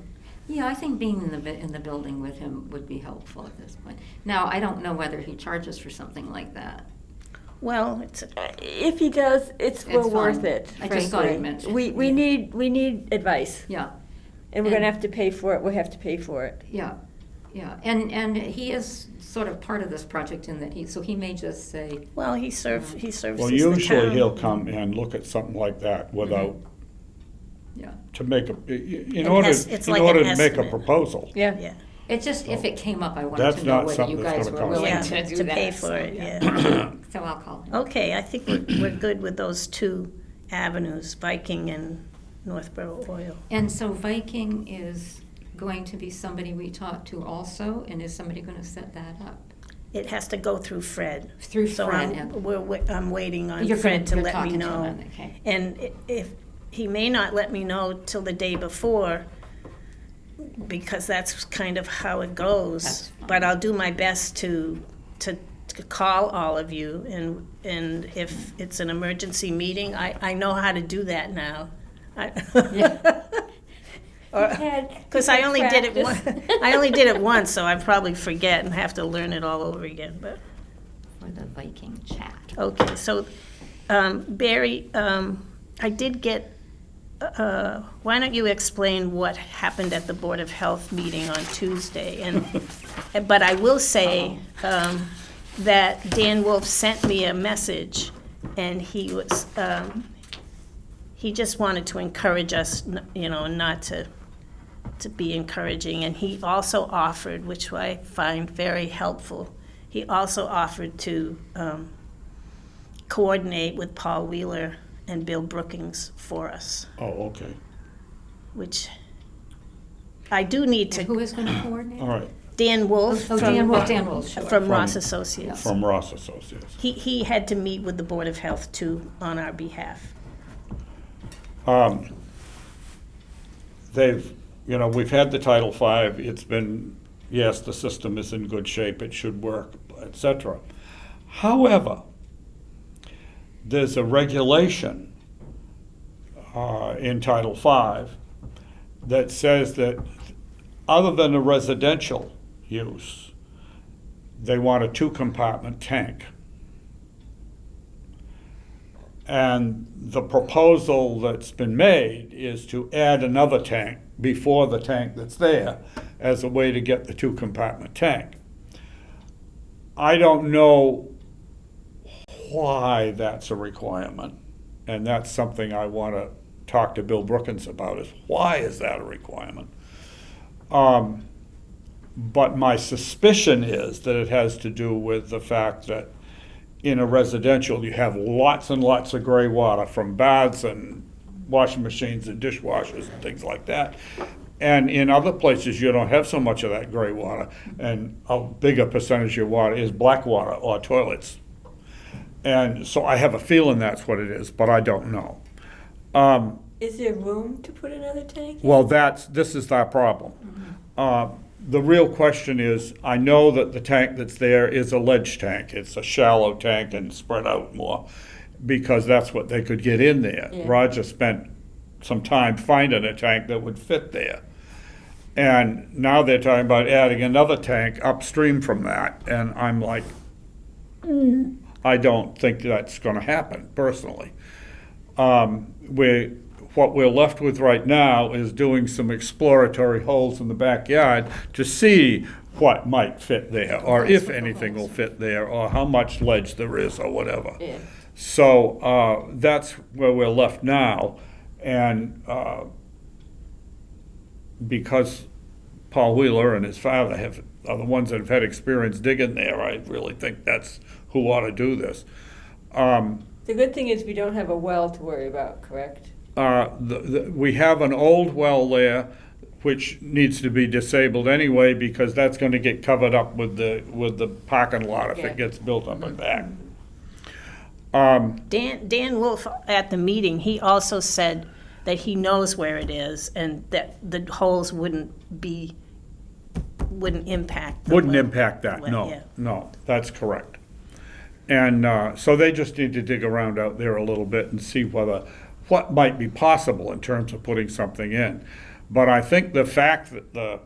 Yeah, I think being in the building with him would be helpful at this point. Now, I don't know whether he charges for something like that. Well, it's, If he does, it's well It's worth fine. it, I just thought he'd frankly. mention We it. need advice, Yeah, and we're gonna And- have to pay for it, we'll have to pay for it. yeah, yeah. And he is sort of part of this project in that he may just say, well, he services the town. Well, usually he'll come and look at something like that without, yeah. to make a, in An order, it's in like order an to make a estimate. proposal. Yeah, It's just, if it came up, I wanted That's to know not whether something you that's guys gonna were cost willing yeah, to do to that. pay for so, it, yeah. So I'll call him. Okay, I think we're good with those 2 avenues, Viking and Northborough Oil. And so Viking is going to be somebody we talk to also, and is somebody going to set that up? It has to go through Fred. Through So Fred, I'm waiting on You're Fred to you're let me talking to know. him, okay. And if, he may not let me know till the day before, because that's kind of how it goes. That's fine. But I'll do my best to call all of you, and if it's an emergency meeting, I know how to do that now. Yeah. Because I only did it I only did it once, so I probably forget and have to learn it all over again, but. For the Viking chat. Okay, so, Barry, I did get, why don't you explain what happened at the Board of Health meeting on Tuesday? But I will say that Dan Wolf sent me a message, and he was, he just wanted to encourage us, not to be encouraging. And he also offered, which I find very helpful, he also offered to coordinate with Paul Wheeler and Bill Brookings for us, Oh, okay. which I do need And who to, is going to coordinate? All right, Dan Wolf Oh, Dan Wolf, sure. from Ross Associates. from Ross Associates. He had to meet with the Board of Health too, on our behalf. We've had the Title V, it's been, yes, the system is in good shape, it should work, et cetera. However, there's a regulation in Title V that says that other than a residential use, they want a 2-compartment tank. And the proposal that's been made is to add another tank before the tank that's there as a way to get the 2-compartment tank. I don't know why that's a requirement, and that's something I want to talk to Bill Brookins about, is why is that a requirement? But my suspicion is that it has to do with the fact that in a residential, you have lots and lots of gray water from baths and washing machines and dishwashers and things like that. And in other places, you don't have so much of that gray water, and a bigger percentage of your water is black water or toilets. And so I have a feeling that's what it is, but I don't know. Is there room to put another tank? Well, this is our problem. The real question is, I know that the tank that's there is a ledge tank. It's a shallow tank and spread out more, because that's what they could get in there. Yeah. Roger spent some time finding a tank that would fit there. And now they're talking about adding another tank upstream from that, and I'm like, I don't think that's gonna happen, personally. What we're left with right now is doing some exploratory holes in the backyard to see what might fit there, or if anything will fit there, or how much ledge there is, or whatever. Yeah. So that's where we're left now, and because Paul Wheeler and his father are the ones that have had experience digging there, I really think that's who ought to do this. The good thing is we don't have a well to worry about, correct? We have an old well there, which needs to be disabled anyway, because that's gonna get covered up with the parking lot if Yeah. it gets built up and back. Dan Wolf at the meeting, he also said that he knows where it is and that the holes wouldn't impact. the Wouldn't well. impact that, Well, no, yeah. no, that's correct. And so they just need to dig around out there a little bit and see what might be possible in terms of putting something in. But I think the fact that the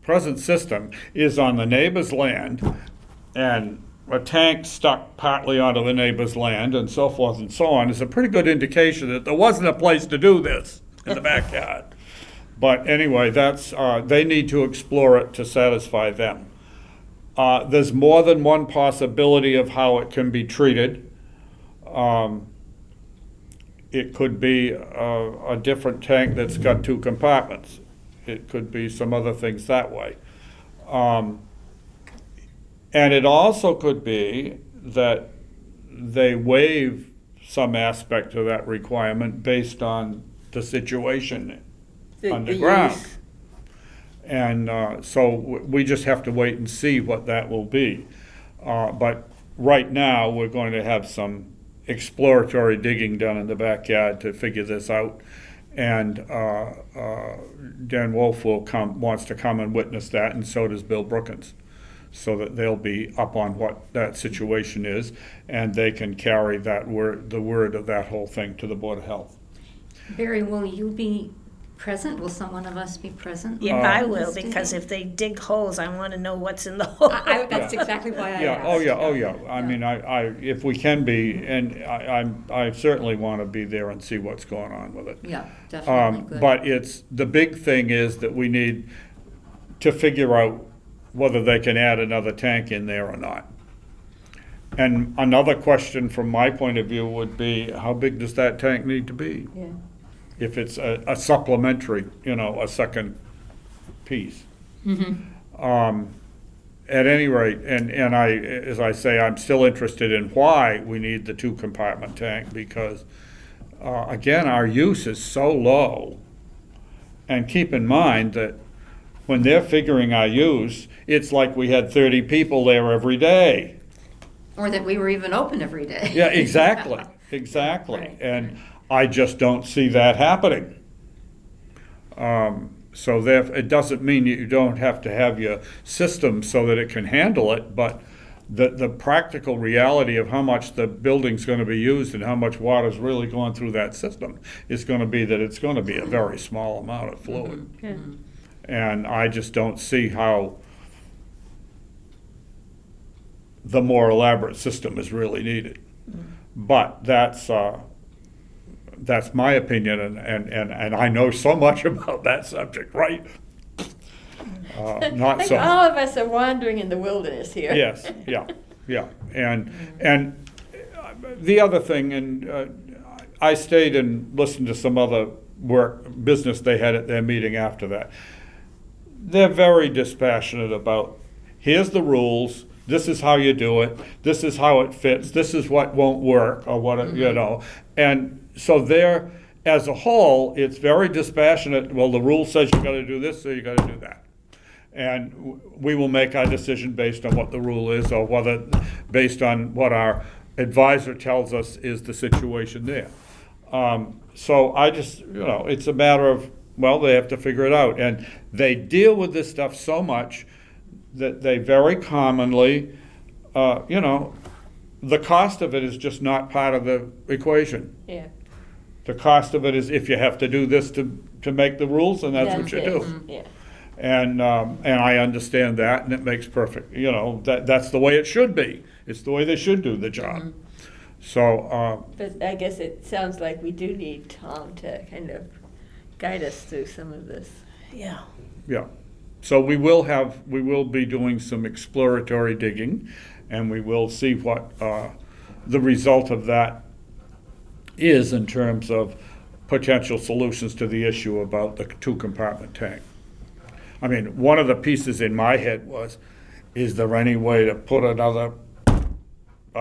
present system is on the neighbor's land and a tank stuck partly onto the neighbor's land and so forth and so on is a pretty good indication that there wasn't a place to do this in the backyard. But anyway, they need to explore it to satisfy them. There's more than one possibility of how it can be treated. It could be a different tank that's got 2 compartments. It could be some other things that way. And it also could be that they waive some aspect of that requirement based on the situation The underground. use. And so we just have to wait and see what that will be. But right now, we're going to have some exploratory digging done in the backyard to figure this out. And Dan Wolf wants to come and witness that, and so does Bill Brookins, so that they'll be up on what that situation is, and they can carry the word of that whole thing to the Board of Health. Barry, will you be present? Will someone of us be present? Yeah, I will, This digging? because if they dig holes, I want to know what's in the hole. That's exactly why I Yeah, asked. oh yeah. I mean, if we can be, and I certainly want to be there and see what's going on with it. Yeah, definitely, good. But the big thing is that we need to figure out whether they can add another tank in there or not. And another question from my point of view would be, how big does that tank need to be? Yeah. If it's a supplementary, a second piece. At any rate, and as I say, I'm still interested in why we need the 2 compartment tank, because again, our use is so low. And keep in mind that when they're figuring our use, it's like we had 30 people there every day. Or that we were even open every day. Yeah, exactly, exactly. Right. And I just don't see that happening. So it doesn't mean you don't have to have your system so that it can handle it, but the practical reality of how much the building's going to be used and how much water's really going through that system is going to be that it's going to be a very small amount of fluid. Yeah. And I just don't see how the more elaborate system is really needed. But that's my opinion, and I know so much about that subject, right? I Not think so. all of us are wandering in the wilderness here. Yes, yeah. And the other thing, and I stayed and listened to some other business they had at their meeting after that. They're very dispassionate about, here's the rules, this is how you do it, this is how it fits, this is what won't work, or what, And so there, as a whole, it's very dispassionate. Well, the rule says you gotta do this, so you gotta do that. And we will make our decision based on what the rule is, or whether, based on what our advisor tells us is the situation there. So I just, it's a matter of, they have to figure it out. And they deal with this stuff so much that they very commonly, the cost of it is just not part of the equation. Yeah. The cost of it is if you have to do this to make the rules, and that's what you it. do. Yeah. And I understand that, and it makes perfect, that's the way it should be. It's the way they should do the job. So, But I guess it sounds like we do need Tom to kind of guide us through some of this. Yeah. yeah. So we will be doing some exploratory digging, and we will see what the result of that is in terms of potential solutions to the issue about the two-compartment tank. I mean, one of the pieces in my head was, is there any way to put a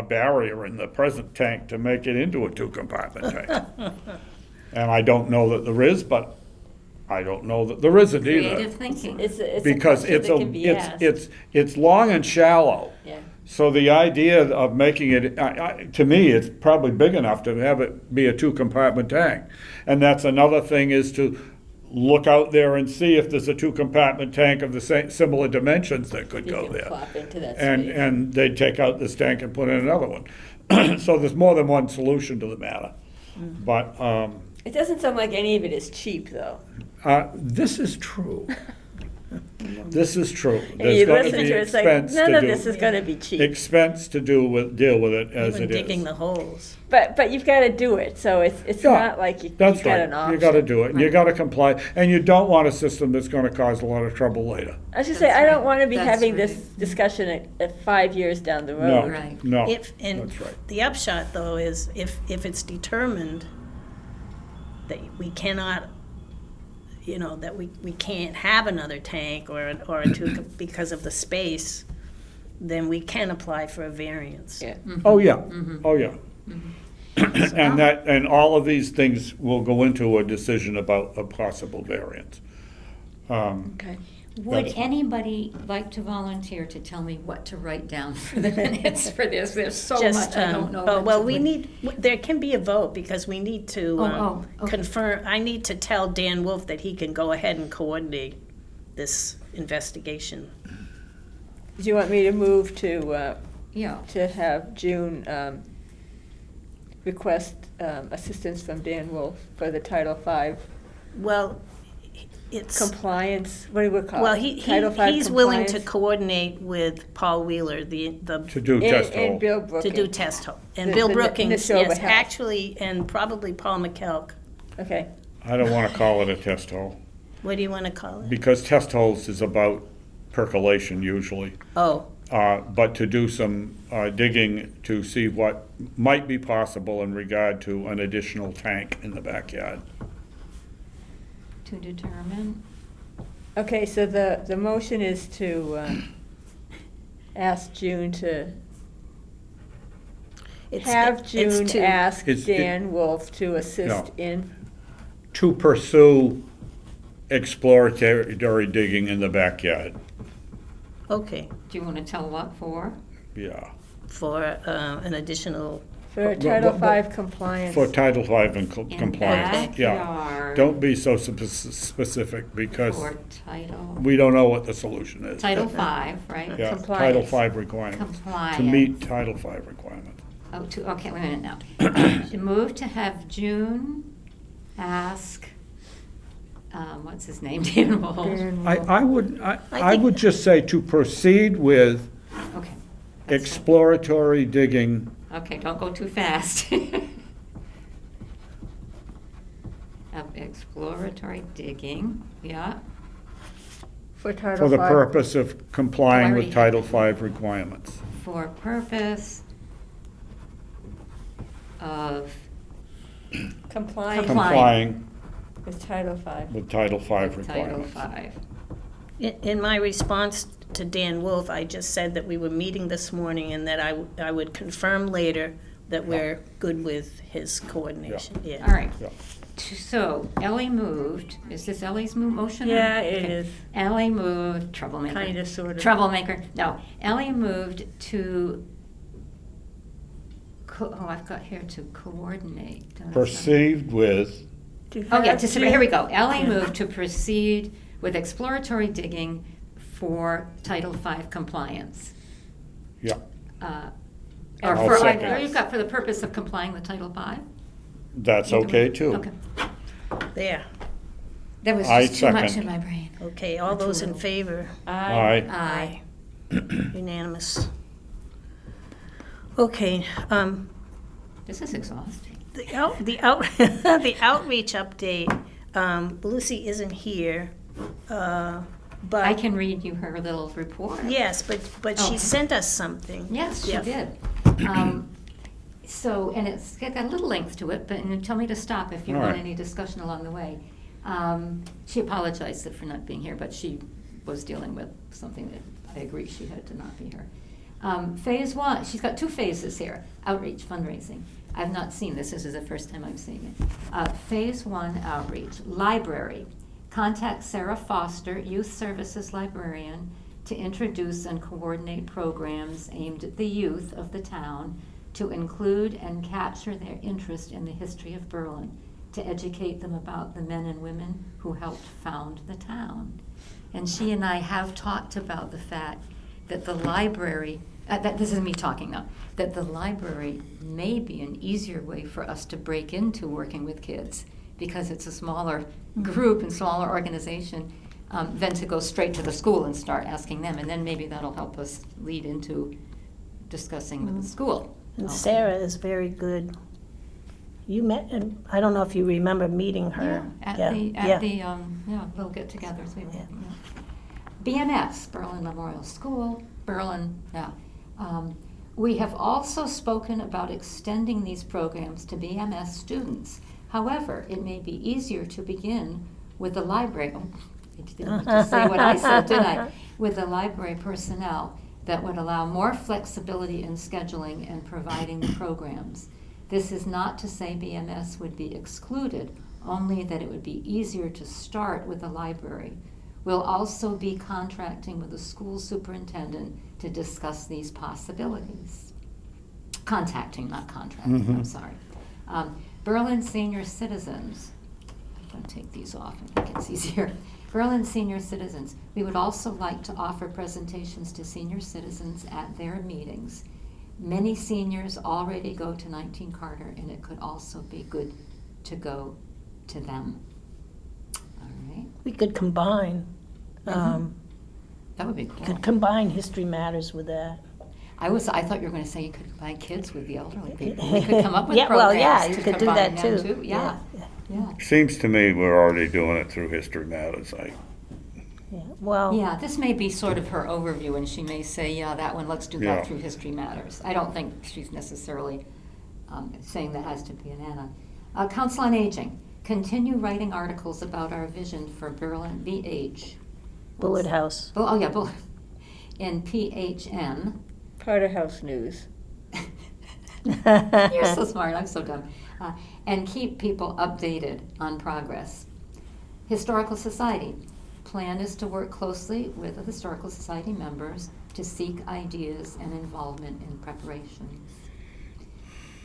barrier in the present tank to make it into a two-compartment tank? And I don't know that there is, but I don't know that there isn't either. Creative thinking. It's a Because question it's that can be asked. it's long and shallow. Yeah. So the idea of making it, to me, it's probably big enough to have it be a two-compartment tank. And that's another thing, is to look out there and see if there's a two-compartment tank of the same, similar dimensions that could You go can there. plop into that And, space. and they'd take out this tank and put in another one. So there's more than one solution to the matter. Mm-hmm. But It doesn't sound like any of it is cheap, though. this is true. This is true. And There's you gonna listen be to it, it's like, expense none to of do- this is gonna be cheap. Expense to deal with it as Even it is. digging the holes. But you've gotta do it, so it's Yeah, not like you've That's got right. an option. You gotta do it, and you gotta comply, and you don't want a system that's gonna cause a lot of trouble later. I should say, That's I don't right. wanna be That's having this right. discussion at 5 years down the No, road. Right. no, And that's right. the upshot, though, is if it's determined that we cannot, that we can't have another tank or a two because of the space, then we can apply for a variance. Yeah. Oh, yeah, oh, yeah. And all of these things will go into a decision about a possible variance. Okay. Would That's- anybody like to volunteer to tell me what to write down for the minutes for this? There's so Just, much I don't know. oh, what well, to we put. need, there can be a vote because we need to Okay. confirm, I need to tell Dan Wolf that he can go ahead and coordinate this investigation. Do you want me to move to Yeah, have June request assistance from Dan Wolf for the Title V Well, it's, compliance, what do we call it? well, Title V he's willing to compliance? coordinate with Paul Wheeler, To the, do test And hole. Bill to Brookings. do test hole. And The- Bill the Brookings, Neshoba yes, Health. actually, and probably Paul McKelk. Okay, I don't wanna call it a test hole, What do you want to call it? because test holes is about percolation usually. Oh, But to do some digging to see what might be possible in regard to an additional tank in the backyard. to determine. okay, so the motion is to ask June to, have it's June to- ask It's- Dan Wolf to assist No. in, To pursue exploratory digging in the backyard, Okay, Do you want to tell what for? yeah. for an additional, for But- Title but- V compliance. For Title V and In compliance, yeah. backyard. Don't be so specific, because For title, we don't know what the solution is. Title V, right? Yeah, Title Compliance. V requirements. Compliance. To meet Title V requirements. Oh, okay, wait a minute now. To move to have June ask, what's his name, Dan Wolf? Dan I, Wolf. I would, I I think- would just say to proceed with Okay. that's fine. exploratory digging. Okay, don't go too fast. Of exploratory digging, yeah, For Title For the V. purpose of complying already with have Title V requirements. for purpose of Compliance Complying with Title V. with Title V Title requirements. V. in my response to Dan Wolf, I just said that we were meeting this morning and that I would confirm later that we're good with his coordination, yeah. All right, Yeah. so Ellie moved, is this Ellie's motion? Yeah, it Okay. is. Ellie moved, troublemaker. Kinda, sorta. Troublemaker, no. Ellie moved to, I've got here to coordinate. don't I? Proceed with, Oh, yeah, have here we go. June- Ellie moved to proceed with exploratory digging for Title V compliance. yeah, Or I'll for, second. or you've got for the purpose of complying with Title V? that's okay too. Okay. There, There was I just too much second. in my brain. Okay, all That's a those in little- favor? Aye. Aye. Unanimous. Okay, This is exhausting. the the outreach update, Lucy isn't here, but. I can read you her little report. Yes, but she Oh. sent us something. Yes, she Yeah. did. So, and it's got a little length to it, but and tell me to stop if you All want right. any discussion along the way. She apologized for not being here, but she was dealing with something that I agree she had to not be here. Phase one, she's got two phases here, outreach, fundraising. I've not seen this is the first time I'm seeing it. Phase one, outreach, library. Contact Sarah Foster, Youth Services Librarian, to introduce and coordinate programs aimed at the youth of the town to include and capture their interest in the history of Berlin, to educate them about the men and women who helped found the town. And she and I have talked about the fact that the library, that this is me talking now, that the library may be an easier way for us to break into working with kids because it's a smaller group and smaller organization than to go straight to the school and start asking them. And then maybe that'll help us lead into discussing with the school. And Okay. Sarah is very good. You met, and I don't know if you remember meeting her. Yeah, Yeah. at the little get-togethers we were. Yeah. BMS, Berlin Memorial School, Berlin, yeah. We have also spoken about extending these programs to BMS students. However, it may be easier to begin with the library. Oh, I didn't just say what I said, did I? With the library personnel that would allow more flexibility in scheduling and providing the programs. This is not to say BMS would be excluded, only that it would be easier to start with the library. We'll also be contracting with the school superintendent to discuss these possibilities. Contacting, not contracting, I'm sorry. Berlin Senior Citizens, I'm going to take these off, I think it's easier. Berlin Senior Citizens, we would also like to offer presentations to senior citizens at their meetings. Many seniors already go to 19 Carter, and it could also be good to go to them. All right, We could combine, that would be cool. could combine History Matters with that. I thought you were going to say you could combine kids with the elderly people. We could come up with Yeah, well, programs yeah, you to could do combine that them too. Yeah, Yeah. yeah. Seems to me we're already doing it through History Matters. Yeah, well, Yeah, this may be sort of her overview, and she may say, yeah, that one, let's do Yeah. that through History Matters. I don't think she's necessarily saying that has to be an Anna. Council on Aging, continue writing articles about our vision for Berlin, BH. Bullet House. Oh, yeah, Bullet, in PHN. Carter House News. You're so smart, I'm so dumb. And keep people updated on progress. Historical Society. Plan is to work closely with the Historical Society members to seek ideas and involvement in preparations.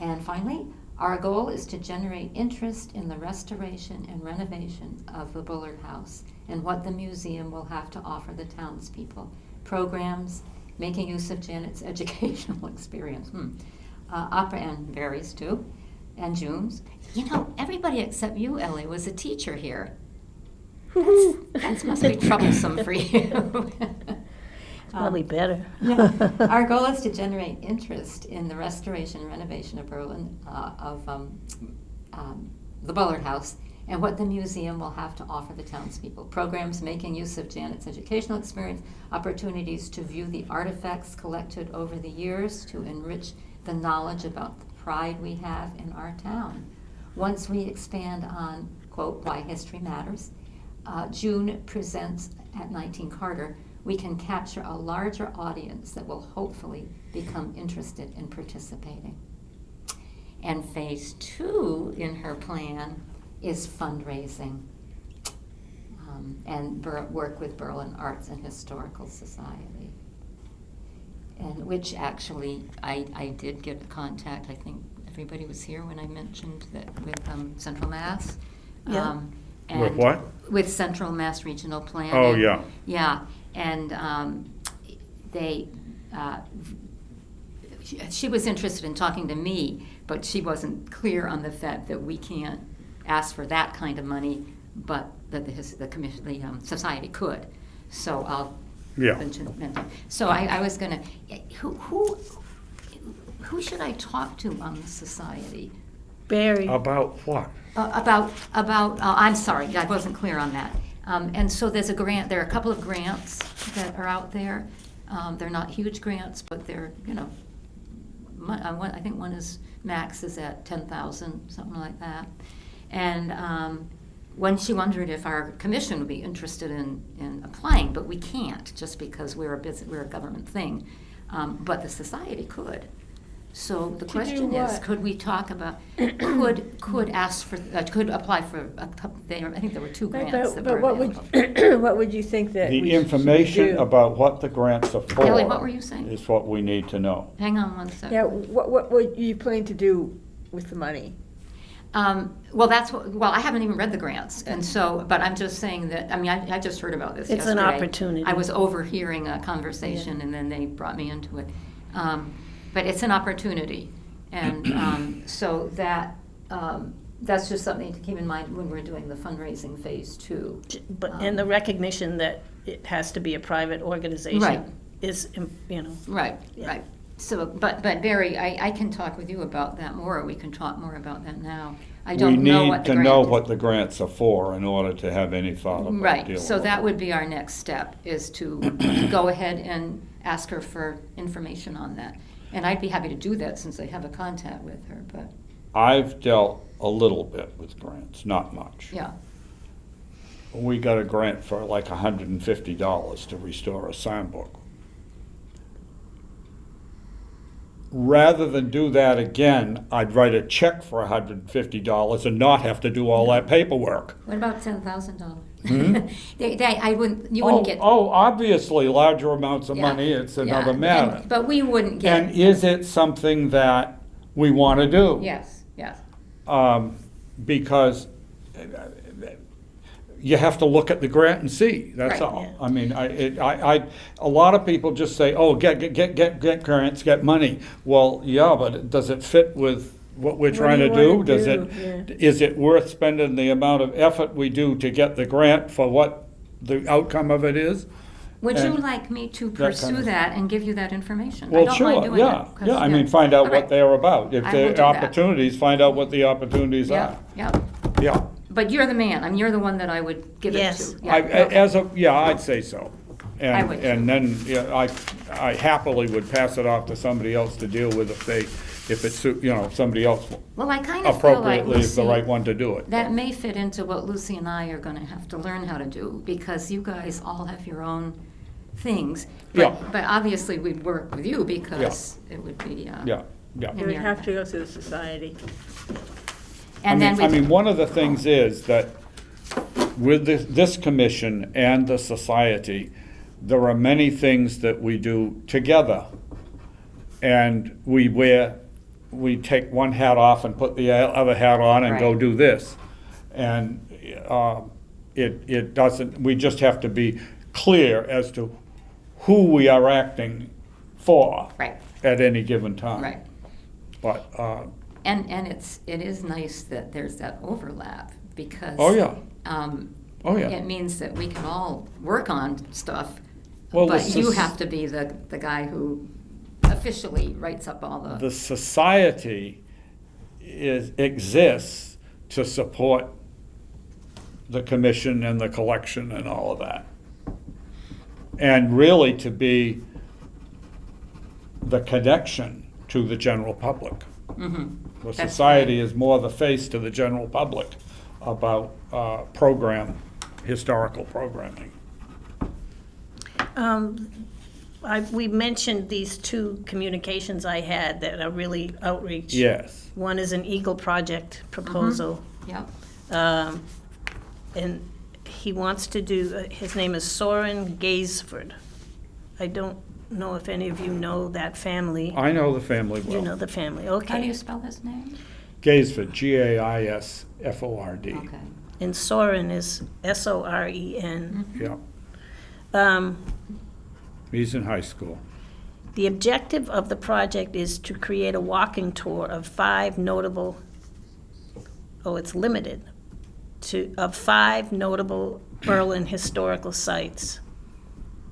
And finally, our goal is to generate interest in the restoration and renovation of the Bullard House and what the museum will have to offer the townspeople. Programs, making use of Janet's educational experience. Opera and varies too, and June's. You know, everybody except you, Ellie, was a teacher here. That must be troublesome for you. Probably better. Yeah. Our goal is to generate interest in the restoration and renovation of Berlin, the Bullard House, and what the museum will have to offer the townspeople. Programs making use of Janet's educational experience, opportunities to view the artifacts collected over the years to enrich the knowledge about the pride we have in our town. Once we expand on, quote, why history matters, June presents at 19 Carter, we can capture a larger audience that will hopefully become interested in participating. And phase 2 in her plan is fundraising and work with Berlin Arts and Historical Society. And which actually, I did get a contact, I think everybody was here when I mentioned that with Central Mass. Yeah. And With what? With Central Mass Regional Planning. Oh, yeah. Yeah, and they, she was interested in talking to me, but she wasn't clear on the fact that we can't ask for that kind of money but that the commission, the society could. So I'll Yeah. mention. So I was gonna, who should I talk to on the society? Barry, About what? I'm sorry, I wasn't clear on that. And so there are a couple of grants that are out there. They're not huge grants, but they're, I think one is, max is at 10,000, something like that. And when she wondered if our commission would be interested in applying, but we can't, just because we're a government thing. But the society could. So the To do question is, what? could we talk about, could ask for, could apply for a couple, I think there were 2 Right, grants that but were what available. what would you think that we The should information do? about what the grants are for. Kelly, what were you saying? Is what we need to know. Hang on one second. Yeah, what would you plan to do with the money? Well, I haven't even read the grants, and so, but I'm just saying that, I mean, I just heard about this It's an yesterday. opportunity. I was overhearing a conversation, and then they brought me into it. But it's an opportunity, and so that's just something to keep in mind when we're doing the fundraising phase 2. but, and the recognition that it has to be a private organization Right. is, Right, Yeah. right. So, but Barry, I can talk with you about that more, or we can talk more about that now. I don't know what the We need to know grant is. what the grants are for in order to have any thought about dealing Right, so with that it. would be our next step, is to go ahead and ask her for information on that. And I'd be happy to do that since I have a contact with her, but, I've dealt a little bit with grants, not much. yeah. We got a grant for like $150 to restore a sign book. Rather than do that again, I'd write a check for $150 and not have to do all that paperwork. What about $10,000? Hmm? You wouldn't get. Oh, obviously, larger amounts of yeah, money, it's another yeah, matter. But we wouldn't get. And is it something that we want to do? Yes, yes. Because you have to look at the grant and see, that's Right. all. Yeah. I mean, a lot of people just say, oh, get grants, get money. Well, yeah, but does it fit with what we're What trying do to you do? wanna Does do? it, is it worth spending the amount of effort we do to get the grant for what the outcome of it is? Would you And like me to that kind pursue of- that and give you that information? I Well, don't mind sure, doing yeah, that, 'cause, yeah, I mean, find out All what right. they're about. If I will do there that. are opportunities, find out what the opportunities Yeah, are. yeah. Yeah. But you're the man, I mean, you're the one that I would give it Yes. to. Yeah, okay. Yeah, I'd say so. I would too. And then, yeah, I happily would pass it off to somebody else to deal with if it's, if somebody else Well, I kind of feel like, appropriately is the Lucy, right one to do it. that may fit into what Lucy and I are gonna have to learn how to do, because you guys all have your own things. Yeah. But obviously, we'd work with you because it would be, Yeah, yeah. It would have to go through the society. and then I mean, we, one of the things is that with this commission and the society, there are many things that we do together. And we take one hat off and put the other hat on and go Right. do this. And it doesn't, we just have to be clear as to who we are acting for right, at any given time. right. But, And it is nice that there's that overlap, because. oh, yeah, oh, yeah. It means that we can all work on stuff, Well, but this you is- have to be the guy who officially writes up all The society exists to support the commission and the collection and all of that. And really to be the connection to the general public. Mhm. The That's society is more the face to the general public about historical programming. We mentioned these 2 communications I had that are really outreach. Yes. One is an Eagle Project proposal. Yep. And he wants to do, his name is Soren Gaisford. I don't know if any of you know that family. I know the family well. You know the family, How do okay. you spell his name? Gaisford, Gaisford. Okay. And Soren is Soren. Yeah, Um, he's in high school. The objective of the project is to create a walking tour of 5 notable, it's limited of 5 notable Berlin historical sites.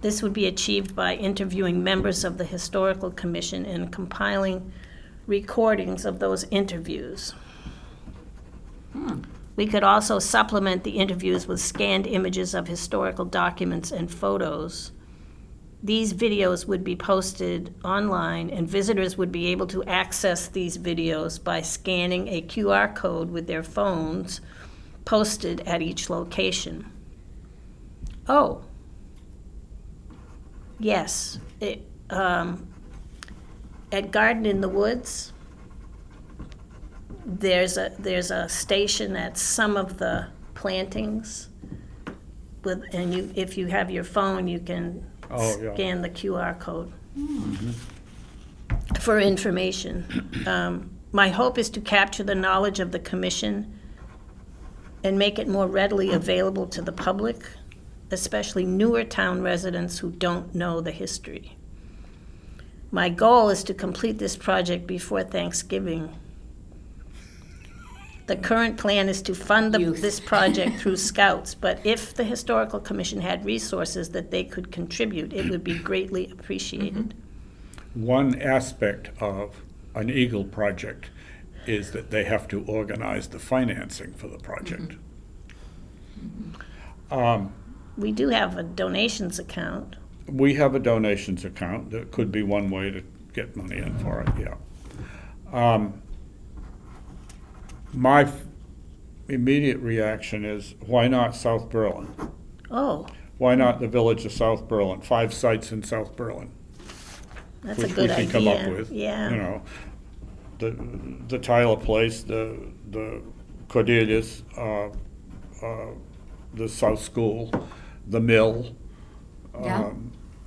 This would be achieved by interviewing members of the Historical Commission and compiling recordings of those interviews. We could also supplement the interviews with scanned images of historical documents and photos. These videos would be posted online, and visitors would be able to access these videos by scanning a QR code with their phones posted at each location. Oh, yes, at Garden in the Woods, there's a station at some of the plantings with, and you, if you have your phone, you can Oh, yeah. scan the QR code for information. My hope is to capture the knowledge of the commission and make it more readily available to the public, especially newer town residents who don't know the history. My goal is to complete this project before Thanksgiving. The current plan is to fund this project through Scouts, but if the Historical Commission had resources that they could contribute, it would be greatly appreciated. One aspect of an Eagle project is that they have to organize the financing for the project. We do have a donations account. We have a donations account. That could be one way to get money in for it, yeah. My immediate reaction is, why not South Berlin? Oh, Why not the village of South Berlin? 5 sites in South Berlin. that's a which good we idea. can come up with. Yeah. You know, the Tyler Place, the Cordelius, the South School, the Mill. Yeah.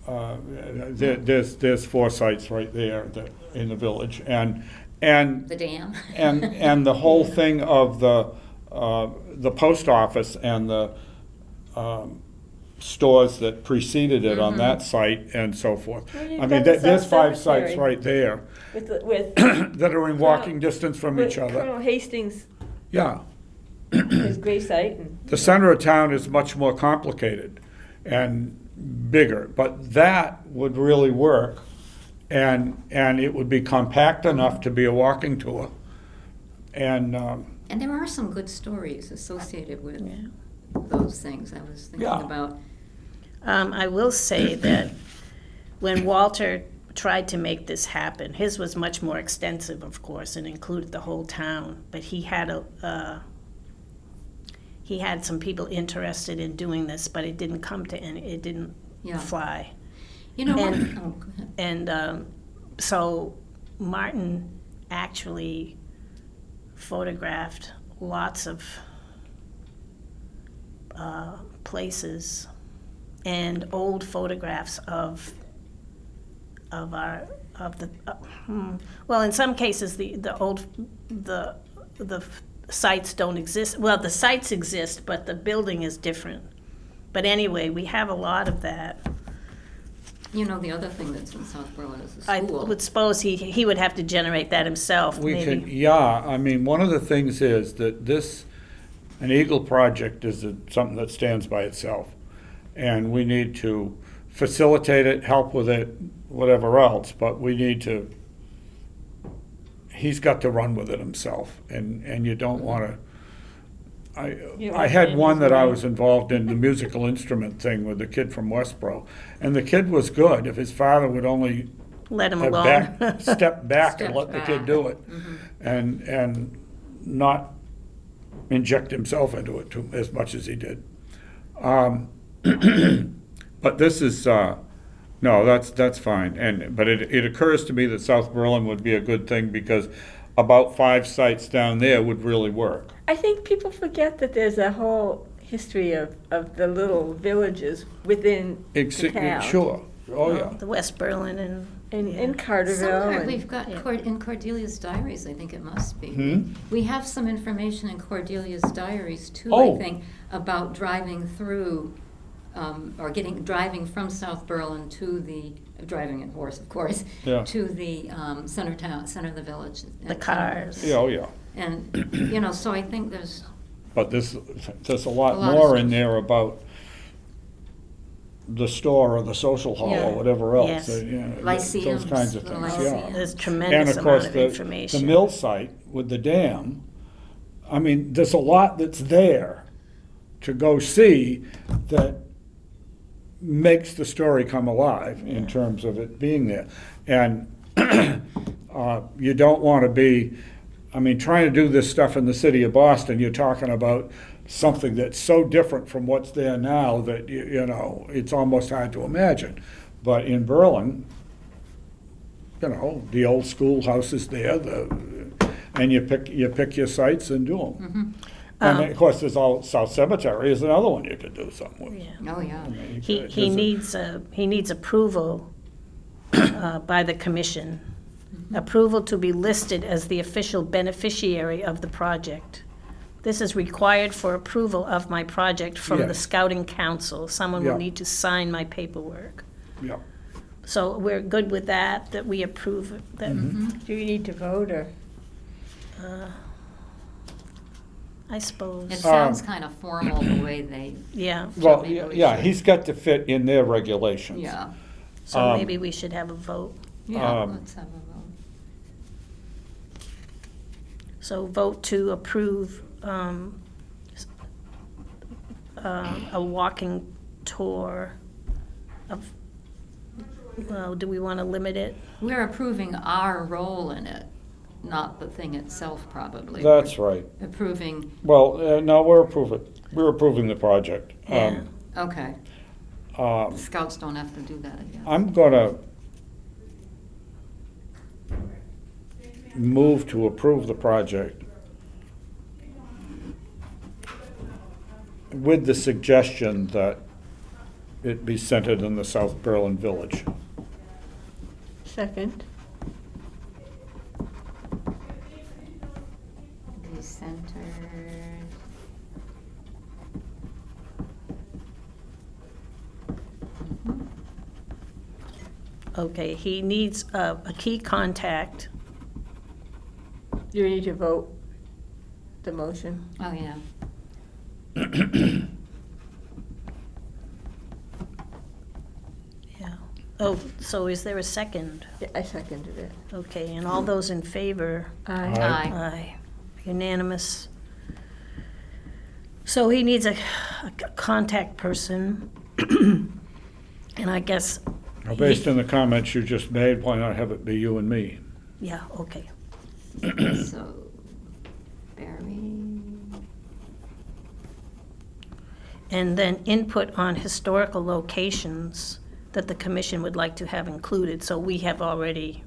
There's 4 sites right there in the village, and The dam. and the whole thing of the post office and the stores that preceded it on that site and so forth. Well, you've I mean, got the there's South 5 Cemetery. sites right there With that are in walking distance from each other. Colonel Hastings, Yeah. his gravesite, and The center of town is much more complicated and bigger, but that would really work, and it would be compact enough to be a walking tour. And, And there are some good stories associated with Yeah. those things. I was thinking Yeah. about, I will say that when Walter tried to make this happen, his was much more extensive, of course, and included the whole town. But he had some people interested in doing this, but it didn't come to any. It didn't Yeah. fly. you know, And- oh, go ahead. And so Martin actually photographed lots of places and old photographs of the well, in some cases the sites don't exist. Well, the sites exist, but the building is different. But anyway, we have a lot of that. You know, the other thing that's in South Berlin is the I school. would suppose he would have to generate that himself, we maybe. can, yeah, I mean, one of the things is that an Eagle project is something that stands by itself. And we need to facilitate it, help with it, whatever else, but we need to, he's got to run with it himself, and you don't wanna, You don't I want had him one that I to- was involved in, the musical instrument thing with the kid from Westboro. And the kid was good, if his father would only Let him have alone. step back and Stepped let the kid back. do it. And not inject himself into it too, as much as he did. But this is, no, that's fine. But it occurs to me that South Berlin would be a good thing because about 5 sites down there would really work. I think people forget that there's a whole history of the little villages within the town. Sure, oh yeah. The West Berlin and. In Carterville. Somewhere and- we've got in Cordelia's diaries, I think it must be. Hmm? We have some information in Cordelia's diaries too, Oh. I think, about driving through, or driving from South Berlin driving in horse, of course, Yeah. to the center of the village. The cars. Yeah, oh yeah. And, you know, so I think there's But there's a A lot lot of more stuff. in there about the store or the social hall Yeah. or whatever else. Yes. You know, Lyceums, those kinds of little things, lyceums. yeah. There's And tremendous of course, amount of the information. mill site with the dam, I mean, there's a lot that's there to go see that makes the story come alive in terms of it being there. And you don't want to be, I mean, trying to do this stuff in the city of Boston, you're talking about something that's so different from what's there now that, you know, it's almost hard to imagine. But in Berlin, you know, the old schoolhouse is there, and you pick your sites and do them. And then, of course, there's South Cemetery is another one you could do something with. Yeah. Oh, yeah. He needs approval by the commission. Approval to be listed as the official beneficiary of the project. This is required for approval of my project from the Yes. Scouting Council. Someone will Yeah. need to sign my paperwork. Yeah. So we're good with that we approve it, that, Do you need to vote, or? I suppose. It sounds kind of formal the way they, Yeah, Well, maybe we yeah, should- he's got to fit in their regulations. yeah. so maybe we should have a vote. Yeah, Um, let's have a vote. So vote to approve a walking tour of, well, do we want to limit it? We're approving our role in it, not the thing itself, probably. That's right. Approving, Well, no, we're approving the project. Yeah. okay. Um, Scouts don't have to do that again. I'm gonna move to approve the project with the suggestion that it be centered in the South Berlin Village. Second. The center. Okay, he needs a key contact. You need to vote the motion. Oh, yeah. Yeah. Oh, so is there a second? Yeah, I seconded it. Okay, and all those in favor? Aye. Aye. Aye. Unanimous. So he needs a contact person. And I guess, Now, based on the comments you just made, why not have it be you and me? yeah, okay. So, Barry. And then input on historical locations that the commission would like to have included. So we've already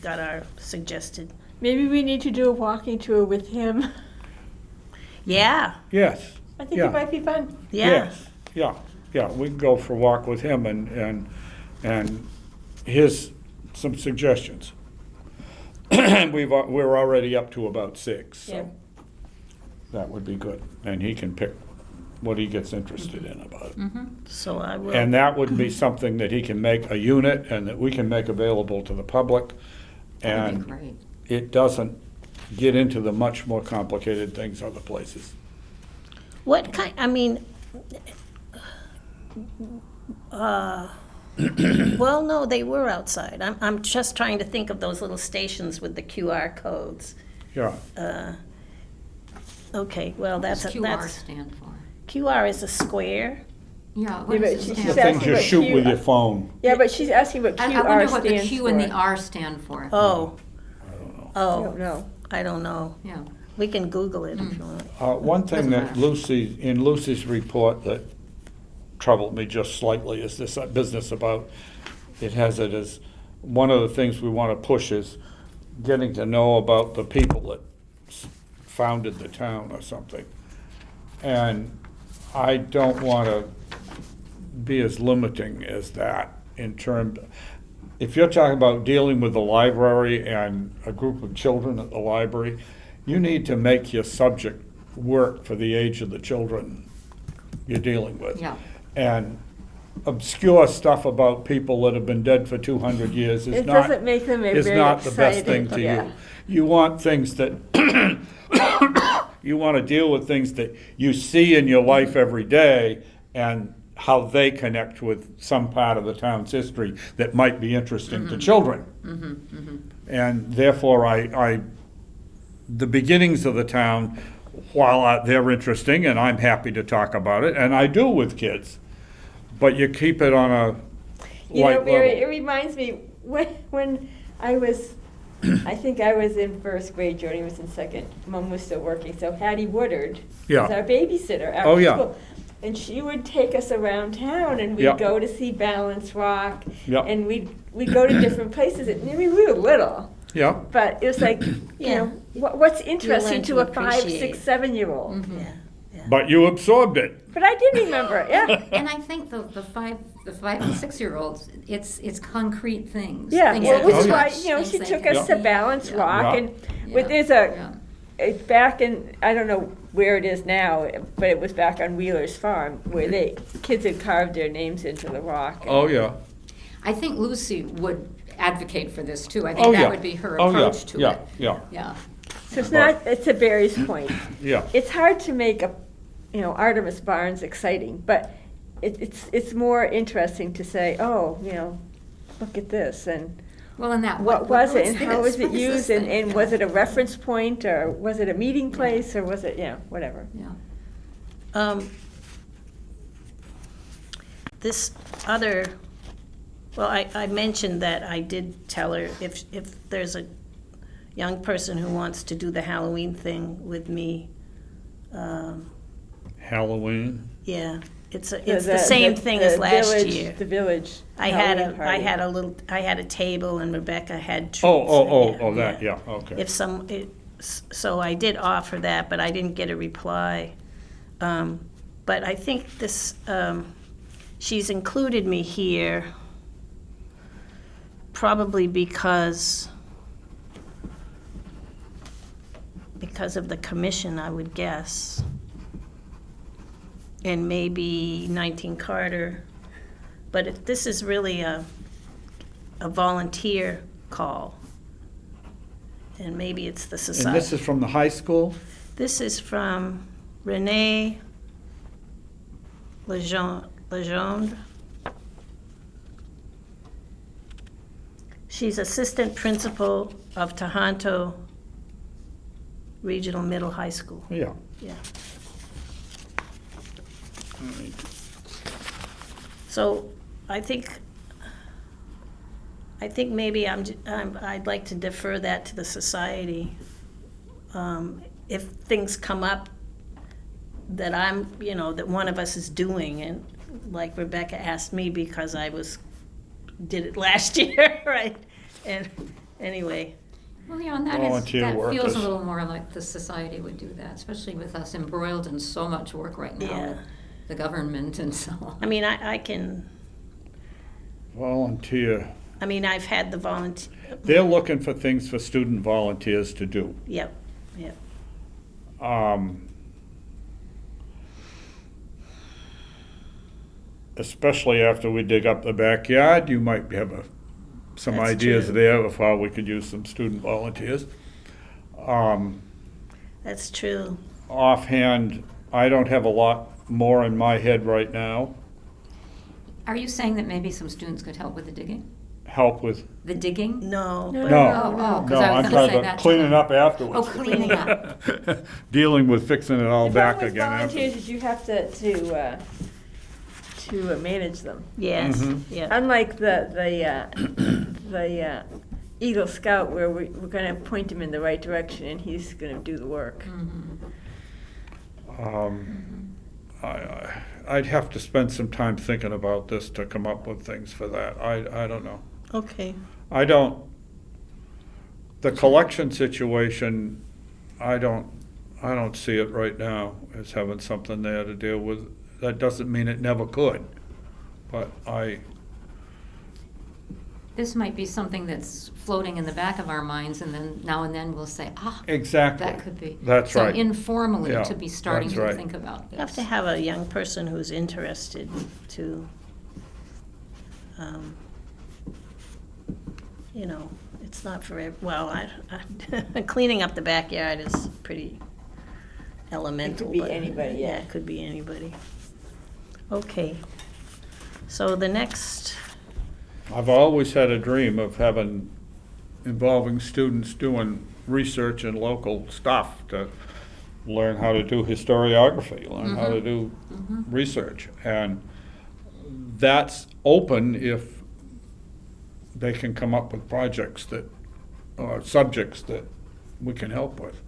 got our suggested. Maybe we need to do a walking tour with him. Yeah, Yes. I think Yeah. it might be fun. yeah. Yes, yeah, we can go for a walk with him and here's some suggestions. We're already up to about 6, Yeah. so that would be good. And he can pick what he gets interested in about it. So I will. And that would be something that he can make a unit and that we can make available to the public. That'd be And great. it doesn't get into the much more complicated things other places. What kind, I mean, well, no, they were outside. I'm just trying to think of those little stations with the QR codes. Yeah, Okay, well, What does that's, QR stand for? QR is a square. Yeah, what Yeah, but does she- it she's the stand things for? you what shoot Q- with your phone. Yeah, but she's asking what I QR wonder what the stands Q and the for. R stand for. Oh, I oh, don't know. I don't know. Yeah. We can Google it if you want. One thing Doesn't that matter. in Lucy's report that troubled me just slightly is this business about, it has it as, one of the things we want to push is getting to know about the people that founded the town or something. And I don't want to be as limiting as that in terms, if you're talking about dealing with the library and a group of children at the library, you need to make your subject work for the age of the children you're dealing with. Yeah. And obscure stuff about people that have been dead for 200 years is It not, doesn't make them is very not the best excited, thing to yeah. you. You want things that You want to deal with things that you see in your life every day and how they connect with some part of the town's history that might be interesting to children. And therefore, the beginnings of the town, while they're interesting, and I'm happy to talk about it, and I do with kids, but you keep it on a You know, light Mary, it level. reminds me, when I was, I think I was in first grade, Jody was in second, Mom was still working, so Hattie Woodard Yeah. was our babysitter Oh, after yeah. school. And she would take us around town, and Yeah. we'd go to see Balance Rock, Yeah. and we'd go to different places. I mean, we were little, Yeah, but it was like, you Yeah. know, what's interesting learn to to a 5, appreciate. 6, 7-year-old? Mm-hmm. Yeah. but you absorbed it. But I did remember it, yeah. And I think the 5 and 6-year-olds, it's concrete things. Yeah, things well, they which Oh, is yeah. why, touch, you know, things she they took can us to see. Balance Yeah. Rock, Yeah. and Yeah. there's Yeah. it's back in, I don't know where it is now, but it was back on Wheeler's Farm, where kids had carved their names into the rock. Oh, yeah. I think Lucy would advocate for this too. I Oh, think yeah. that would be her Oh, yeah. approach to Yeah, it. yeah, Yeah. So it's to Barry's point. yeah. It's hard to make Artemis Barnes exciting, but it's more interesting to say, oh, look at this, and Well, and that. what was it, what's and how this? was it What is this used, thing? and was it a reference point, or was it a meeting place, or was it, whatever. Yeah. This other, well, I mentioned that I did tell her if there's a young person who wants to do the Halloween thing with me, Halloween. yeah, it's the same thing as last village- year. The village. I Halloween had party. I had a table and Rebecca had treats. That, yeah, okay. So I did offer that, but I didn't get a reply. But I think this, she's included me here probably because of the commission, I would guess. And maybe 19 Carter. But this is really a volunteer call. And maybe it's the And society. this is from the high school? This is from Renee Legendre. She's assistant principal of Tohoto Regional Middle High School. Yeah. Yeah. All right. So I think maybe I'd like to defer that to the society. If things come up that that one of us is doing, and like Rebecca asked me because did it last year, right? And anyway, Well, yeah, and that Volunteer feels workers. a little more like the society would do that, especially with us embroiled in so much work right now Yeah. with the government and so on. I mean, I can, Volunteer. I've had the volunteer, They're looking for things for student volunteers to do. yep. Especially after we dig up the backyard, you might have some That's ideas true. there of how we could use some student volunteers. That's true. Offhand, I don't have a lot more in my head right now. Are you saying that maybe some students could help with the digging? Help with, The digging? No. No, but- No. Oh, because no, I I'm was gonna talking say about that. cleaning up afterwards. Oh, cleaning up. Dealing with fixing it all The back problem with again volunteers after. is you have to manage them. Yes, Mhm. yeah. Unlike the Eagle Scout, where we're going to point him in the right direction and he's going to do the work. I'd have to spend some time thinking about this to come up with things for that. I don't know. Okay. The collection situation, I don't see it right now as having something there to deal with. That doesn't mean it never could, but This might be something that's floating in the back of our minds, and then now and then we'll say, exactly. that could be. That's right. So informally, Yeah, to be starting that's to right. think about this. You have to have a young person who's interested to, it's not for, cleaning up the backyard is pretty elemental. be but- anybody, yeah. it could be anybody. Okay. So the next, I've always had a dream of involving students doing research in local stuff to learn how to do historiography, learn how to do research. And that's open if they can come up with projects that, or subjects that we can help with.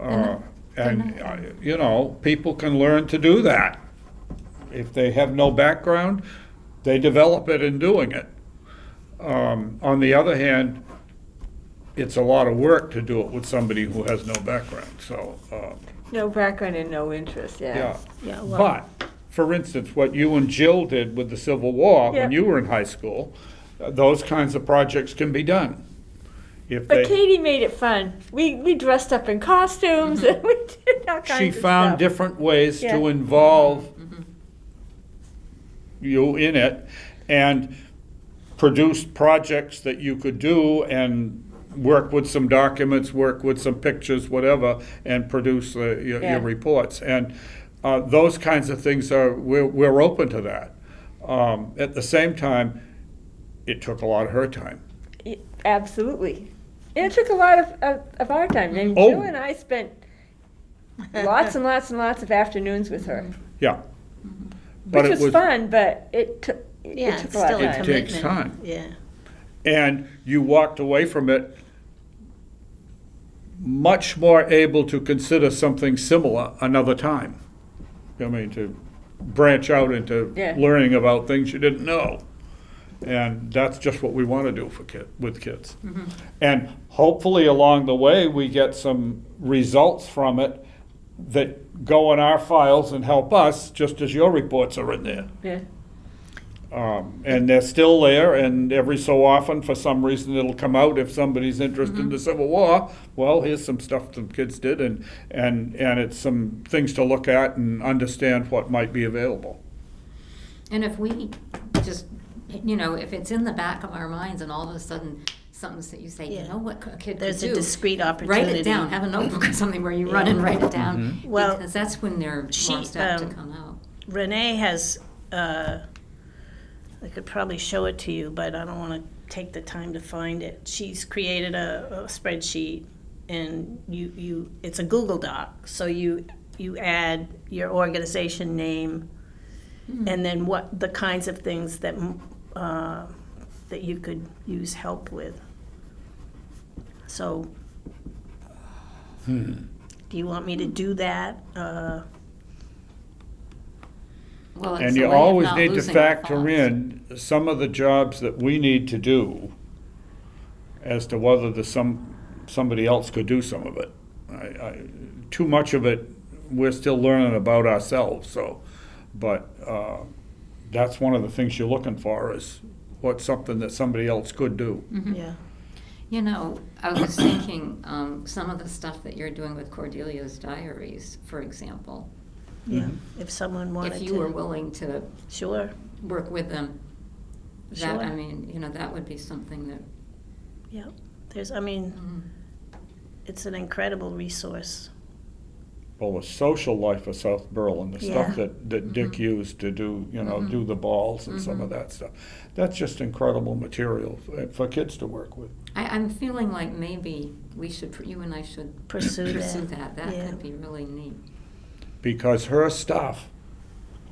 You know, people can learn to do that. If they have no background, they develop it in doing it. On the other hand, it's a lot of work to do it with somebody who has no background, so, No background and no interest, yeah. yeah, well, But, for instance, what you and Jill did with the Civil War, when Yep. you were in high school, those kinds of projects can be done. If But they, Katie made it fun. We dressed up in costumes and we did all kinds she of found stuff. different ways Yeah. to involve you in it, and produced projects that you could do, and work with some documents, work with some pictures, whatever, and produce your Yeah. reports. And those kinds of things we're open to that. At the same time, it took a lot of her time. Absolutely. And it took a lot of our time. And Oh. Jill and I spent lots and lots and lots of afternoons with her, Yeah. But which it was fun, but it took yeah, it took it's a lot still of a time. It takes commitment. time. Yeah, And you walked away from it much more able to consider something similar another time. I mean, to branch out into Yeah. learning about things you didn't know. And that's just what we want to do with kids. And hopefully along the way, we get some results from it that go in our files and help us, just as your reports are in there. Yeah. And they're still there, and every so often, for some reason, it'll come out if somebody's interested in the Civil War. Well, here's some stuff some kids did, and it's some things to look at and understand what might be available. And if we just, you know, if it's in the back of our minds and all of a sudden something that you say, Yeah. you know what a kid there's could a do. discrete Write opportunity. it down, have a notebook or something where you run and write it down. Well, Because that's when they're she, more apt to come out. Renee has, I could probably show it to you, but I don't want to take the time to find it. She's created a spreadsheet, and it's a Google Doc. So you add your organization name, and then what the kinds of things that that you could use help with. So, do you want me to do that? Well, it's And a you way of always not need to losing our factor thoughts. in some of the jobs that we need to do as to whether somebody else could do some of it. Too much of it, we're still learning about ourselves, so, but that's one of the things you're looking for, is what's something that somebody else could do. Yeah. You know, I was thinking, some of the stuff that you're doing with Cordelia's diaries, for example, Yeah. If someone wanted if to. you were willing to Sure. work with them, Sure. I mean, you know, that would be something that, Yeah. It's an incredible resource. Well, the social life of South Berlin, the stuff Yeah. that Dick used to do, do the balls and some of that stuff, that's just incredible material for kids to work with. I'm feeling like maybe we should, you and I should Pursue that. that. That Yeah. could be really neat. Because her stuff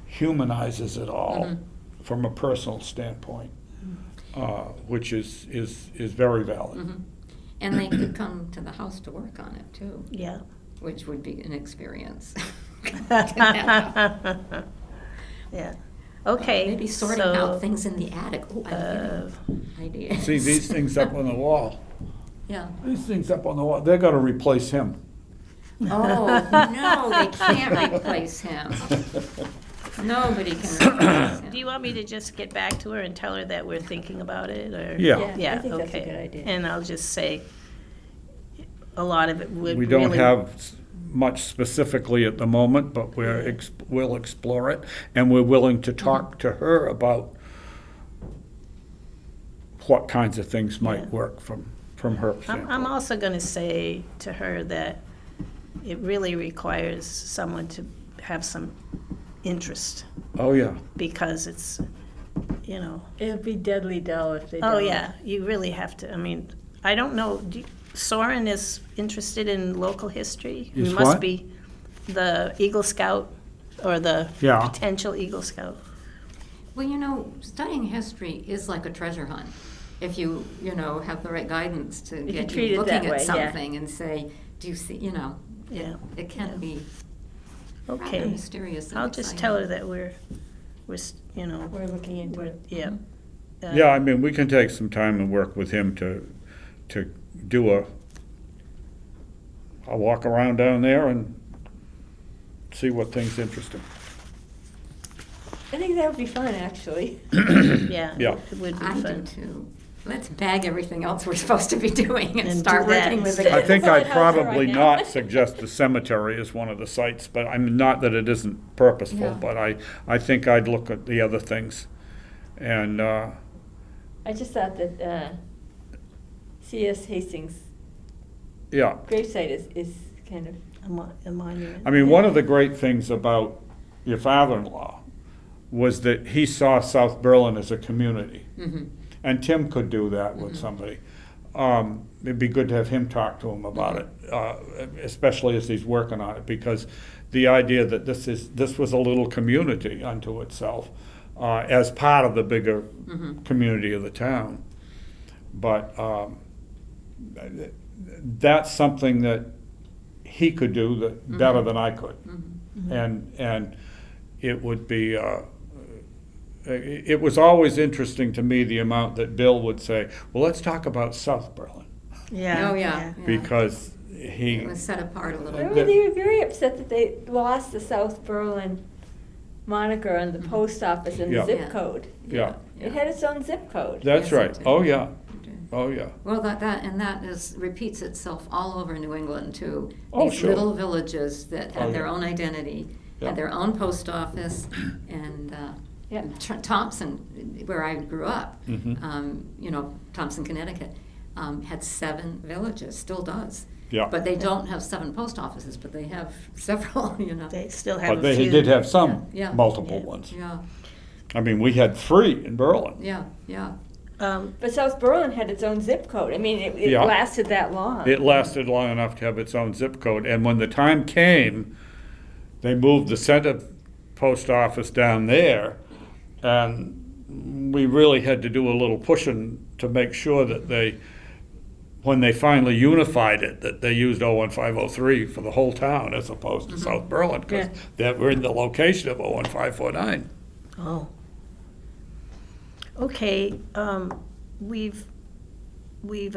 humanizes it all Mhm. from a personal standpoint, which is very valid. Mhm. And they could come to the house to work on it too, Yeah. which would be an experience. Yeah. Okay. Maybe sorting so, out things in the attic. Oh, I'm getting ideas. See these things up on the wall, Yeah. these things up on the wall, they're gonna replace him. Oh, no, they can't replace him. Nobody can replace him. Do you want me to just get back to her and tell her that we're thinking about it, or? Yeah. Yeah. I think okay. that's a good idea. And I'll just say, a lot of it would We don't really- have much specifically at the moment, but we'll explore it, and we're willing to talk to her about what kinds of things might Yeah. work from her standpoint. I'm also going to say to her that it really requires someone to have some interest, Oh, yeah. because it's, It'll be deadly dull if they don't. oh, yeah, you really have to, I mean, I don't know, Soren is interested in local history? Is He must what? be the Eagle Scout, or the Yeah. potential Eagle Scout. Well, studying history is like a treasure hunt. If you have the right guidance to you get treat you it looking that way, at yeah. something and say, do you see, Yeah. it can be rather Okay. mysterious and I'll just exciting. tell her that we're, We're looking into it. yeah. Yeah, I mean, we can take some time and work with him to do I'll walk around down there and see what things interesting. I think that would be fun, actually. Yeah, Yeah. it would be I do fun. too. Let's bag everything else we're supposed to be doing and And start do that working with instead. it. I think It's I'd on house probably right now. not suggest the cemetery as one of the sites, but I mean, not that it isn't purposeful, Yeah. but I think I'd look at the other things. And, I just thought that C.S. Hastings' yeah, gravesite is kind of, A monument. I mean, one of the great things about your father-in-law was that he saw South Berlin as a community. Mhm. And Tim could do that with somebody. It'd be good to have him talk to him about it, especially as he's working on it, because the idea that this was a little community unto itself, as part of the bigger community of the town. But that's something that he could do that better than I could. And it would be, it was always interesting to me the amount that Bill would say, well, let's talk about South Berlin, Yeah. Oh, yeah. because he, It was set apart a little remember bit. they were very upset that they lost the South Berlin moniker on the post office and the Yeah. zip Yeah. code. yeah, It had its own zip code. that's Yes, it right. did. Oh, yeah, It did. oh, yeah. Well, that repeats itself all over New England too. Oh, These sure. little villages that Oh, had their yeah. own identity, Yeah. had their own post office, and Yeah. Thompson, where I grew up, Mhm. Thompson, Connecticut, had 7 villages, still does. Yeah. But they don't have 7 post offices, but they have several. They still have But a few. they did have some Yeah. multiple Yeah. ones. Yeah, I mean, we had 3 in Berlin. yeah, yeah. But South Berlin had its own zip code. I mean, it Yeah. lasted that long. It lasted long enough to have its own zip code, and when the time came, they moved the center post office down there, and we really had to do a little pushing to make sure that when they finally unified it, that they used 01503 for the whole town as opposed to South Berlin, because Yeah. they were in the location of 01549. Oh. Okay, we've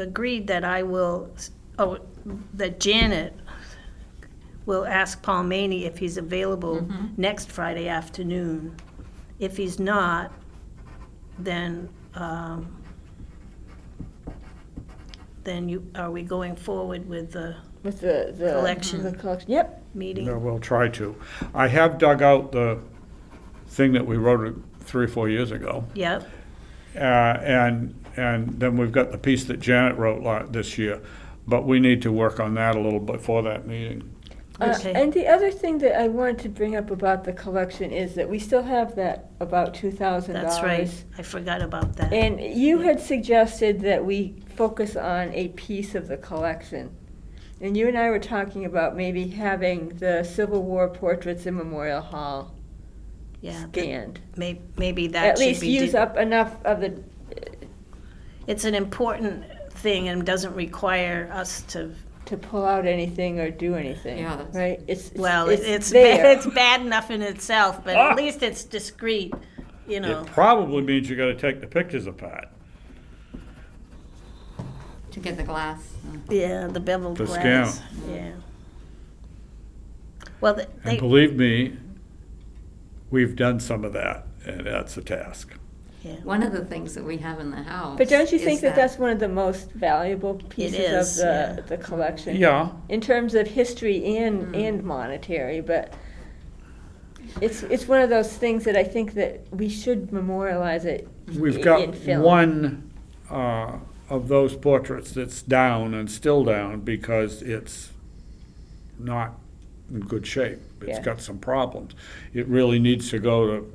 agreed that that Janet will ask Paul Maney if he's available next Friday afternoon. If he's not, then are we going forward with the With the Collection. The collection. Yep. meeting? Yeah, we'll try to. I have dug out the thing that we wrote 3 or 4 years ago. Yep, And then we've got the piece that Janet wrote this year, but we need to work on that a little before that meeting. Okay. And the other thing that I wanted to bring up about the collection is that we still have that about $2,000. that's right. I forgot about that. And you had suggested that we focus on a piece of the collection. And you and I were talking about maybe having the Civil War portraits in Memorial Hall Yeah, scanned. maybe that At should least be. use up enough of the, It's an important thing and doesn't require us to, to pull out anything or do anything. Yeah, that's- Right? well, it's there. bad, it's bad enough in itself, but Ah. at least it's discreet, you know. It probably means you gotta take the pictures apart. To get the glass. Yeah, the beveled The glass, yeah. Well, And they, believe me, we've done some of that, and that's a task. yeah. One of the things that we have in the house. But don't you think is that that's one of the most valuable pieces is, of yeah. the collection? Yeah, In terms of history and monetary, but it's one of those things that I think that we should memorialize it we've in got film. one of those portraits that's down and still down because it's not in good shape. It's Yeah. got some problems. It really needs to go to,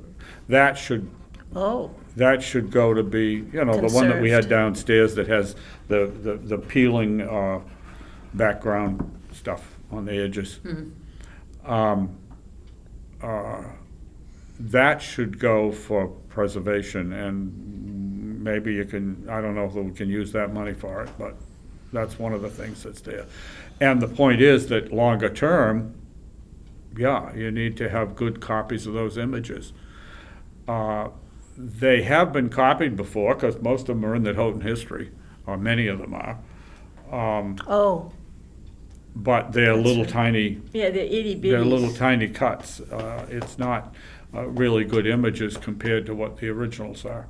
that should Oh, go to be, the one that we had Conserved. downstairs that has the peeling background stuff on the edges. That should go for preservation, and maybe you can, I don't know if we can use that money for it, but that's one of the things that's there. And the point is that longer term, yeah, you need to have good copies of those images. They have been copied before, because most of them are in the Houghton history, or many of them are. oh, But they're little tiny, Yeah, the itty bitties. they're little tiny cuts. It's not really good images compared to what the originals are.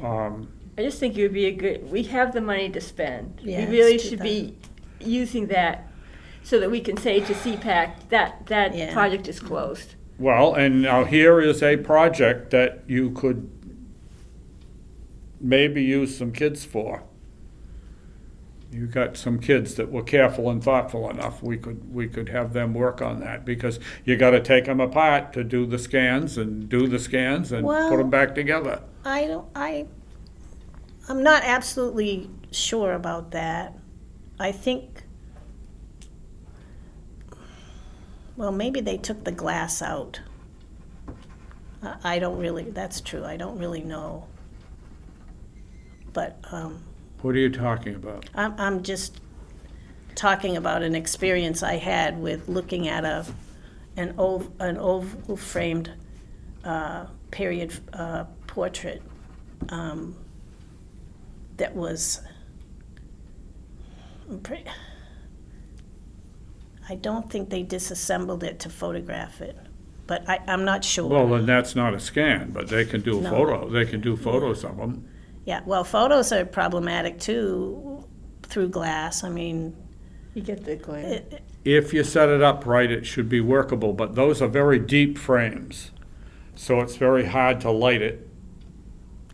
I just think it would be a good, we have the money to spend. Yeah, We really it's should be using that so that we can say to CPAC that Yeah. project is closed. Well, and now here is a project that you could maybe use some kids for. You got some kids that were careful and thoughtful enough, we could have them work on that, because you gotta take them apart to do the scans and put Well- them back together. I'm not absolutely sure about that. I think, well, maybe they took the glass out. I don't really, that's true, I don't really know. But, What are you talking about? I'm just talking about an experience I had with looking at an oval framed period portrait that was I don't think they disassembled it to photograph it, but I'm not sure. Well, then that's not a scan, but they can do No. they can do photos of them. Yeah, well, photos are problematic too through glass. I mean, You get the glare. If you set it up right, it should be workable, but those are very deep frames, so it's very hard to light it.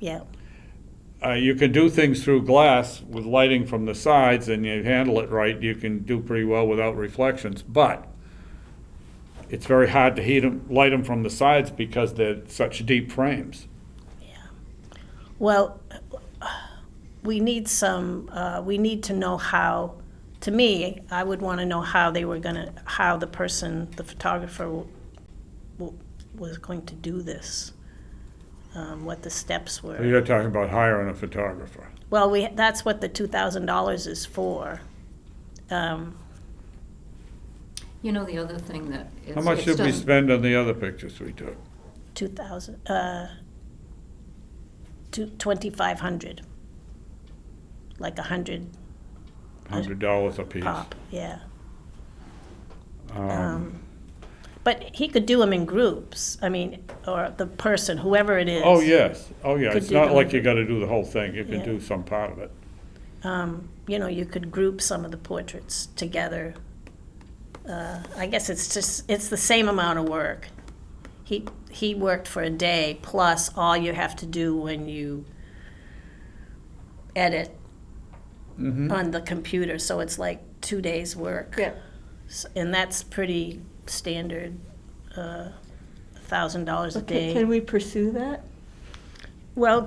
yeah, You can do things through glass with lighting from the sides, and you handle it right, you can do pretty well without reflections, but it's very hard to light them from the sides because they're such deep frames. well, we need we need to know how, to me, I would want to know how how the person, the photographer was going to do this, what the steps were. You're talking about hiring a photographer. Well, that's what the $2,000 is for. You know, the other thing that is. How much it's did we done- spend on the other pictures we took? 2,500, like $100 $100 a piece. pop, yeah. Um, But he could do them in groups, I mean, or the person, whoever it is. Oh, yes, Could it's do not them. like you gotta do the whole thing, you can Yeah. do some part of it. You could group some of the portraits together. I guess it's the same amount of work. He worked for a day, plus all you have to do when you edit on the computer, so it's like 2 days' work. Yeah. And that's pretty standard, $1,000 a Okay, day. can we pursue that? Well,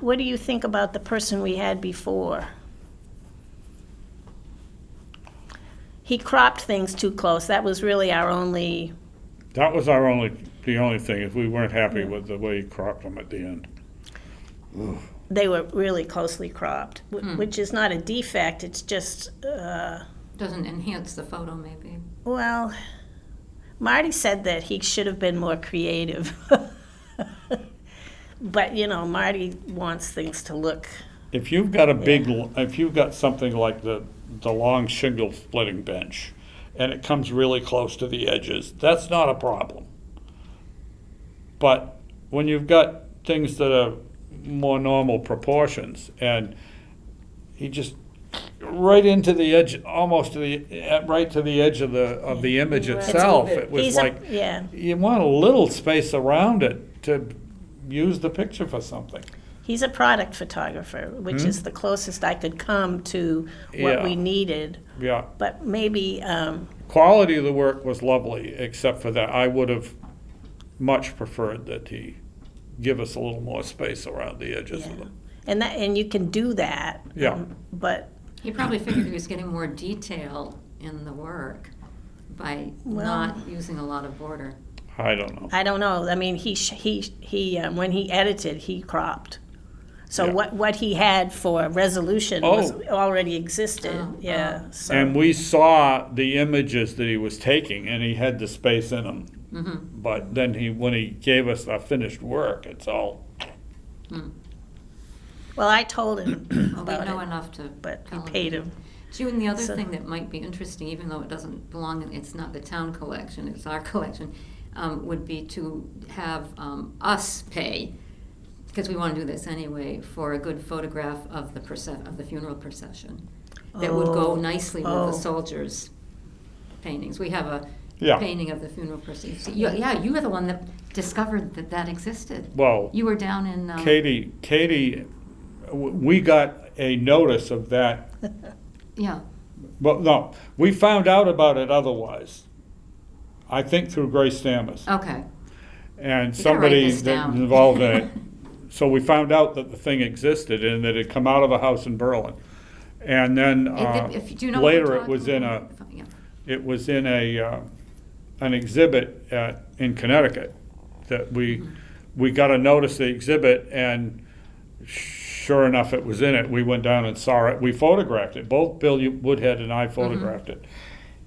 what do you think about the person we had before? He cropped things too close. That was really our only, That was the only thing, if we weren't happy with the way he cropped them at the end. they were really closely cropped, which is not a defect, it's just, Doesn't enhance the photo, maybe. well, Marty said that he should have been more creative. But, Marty wants things to look, If you've got if you've got something like the long shingle splitting bench, and it comes really close to the edges, that's not a problem. But when you've got things that are more normal proportions, and he just right into the edge, almost to right to the edge of the image It's a itself, little bit- it was he's like, yeah. you want a little space around it to use the picture for something. He's a product photographer, which is the closest I could come to what we Yeah. needed. Yeah. But maybe, Quality of the work was lovely, except for that I would have much preferred that he give us a little more space around the edges yeah. of them. And you can do that. Yeah. But, He probably figured he was getting more detail in the work by Well- not using a lot of border. I don't know. I don't know, I mean, when he edited, he cropped. So Yeah. what he had for resolution was Oh. already existed, Oh, yeah, so. And we saw the images that he was taking, and he had the space in them. Mm-hmm. But then when he gave us the finished work, it's all, Well, I told him Well, we about know it, enough to. but he tell paid him. June, the other So- thing that might be interesting, even though it doesn't belong, it's not the town collection, it's our collection, would be to have us pay, because we want to do this anyway, for a good photograph of the funeral procession. That would go Oh, nicely with oh. the soldiers' paintings. We have a Yeah. painting of the funeral procession. Yeah, you were the one that discovered that existed. well, You were down in. Katie, we got a notice of that. Yeah. Well, no, we found out about it otherwise. I think through Grace Stamus. Okay. And You gotta write somebody this that down. was involved in it. So we found out that the thing existed and that it had come out of a house in Berlin. And then Do you know what we're later it was talking in about? Yeah. an exhibit in Connecticut that we got a notice the exhibit, and sure enough it was in it. We went down and saw it. We photographed it. Both Bill Woodhead and I photographed it.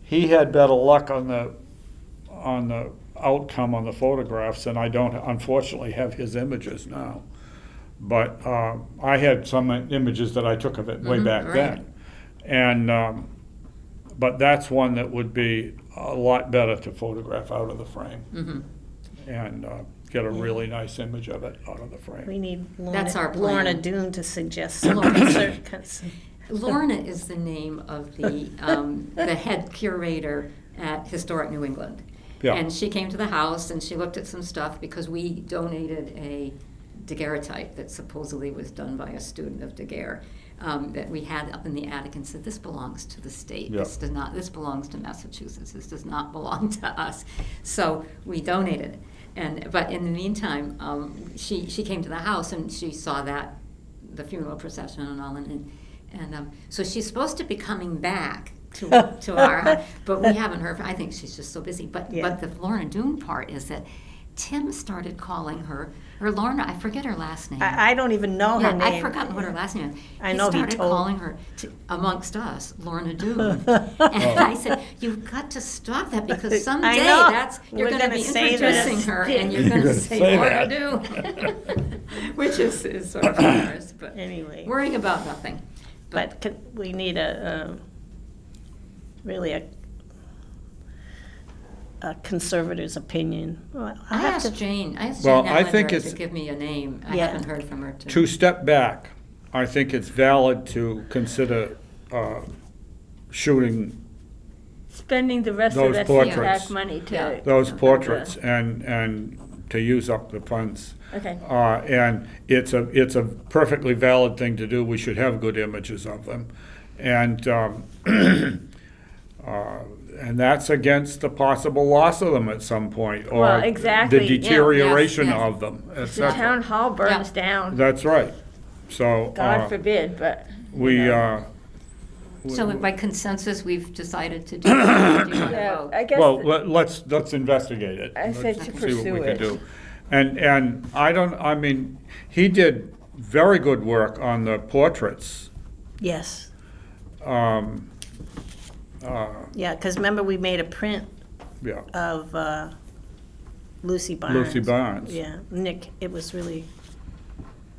He had better luck on the outcome on the photographs, and I don't unfortunately have his images now. But I had some images that I took of it way back right. then. And but that's one that would be a lot better to photograph out of the frame Mhm. and get a really nice image of it out of the frame. We need That's our plan. Lorna Doone to suggest some Lorna. certain. Lorna is the name of the head curator at Historic New England. Yeah. And she came to the house and she looked at some stuff because we donated a daguerreotype that supposedly was done by a student of Daguerre, that we had up in the attic, and said, this belongs to the state. Yeah. This belongs to Massachusetts. This does not belong to us. So we donated it. But in the meantime, she came to the house and she saw the funeral procession and all, and so she's supposed to be coming back to our house, but we haven't heard. I think she's just so busy. But Yeah. the Lorna Doone part is that Tim started calling her, or Lorna, I forget her last name. I don't even know her Yeah, name. I've forgotten what her last name is. I know he started told- calling her, amongst us, Lorna Doone. And I said, you've got to stop that, because I someday know. you're We're going to gonna be say introducing this. her, and you're You're going to gonna say say Lorna that. Doone. Which is sort of humorous, but Anyway. worrying about nothing. But we need really a conservator's opinion. Well, I have asked to- Jane Well, I think Allender it's- to give me a name. I Yeah. haven't heard from her. To step back, I think it's valid to consider shooting Spending the rest Those of that portraits. CPAC money to. Yeah. those portraits and to use up the funds. Okay. And it's a perfectly valid thing to do. We should have good images of them. And and that's against the possible loss of them at some point, or Well, exactly, the yeah, deterioration yes, yes. of them, The etc. town hall burns down, That's right. So God forbid, but. we So by consensus, we've decided to do that. Do you want to Yeah, vote? I guess. well, let's investigate it. I said Let's to see what we pursue can it. do. And I mean, he did very good work on the portraits. Yes, Um, yeah, because remember, we made a print yeah, of Lucy Barnes. Lucy Barnes. Yeah, Nick, it was really,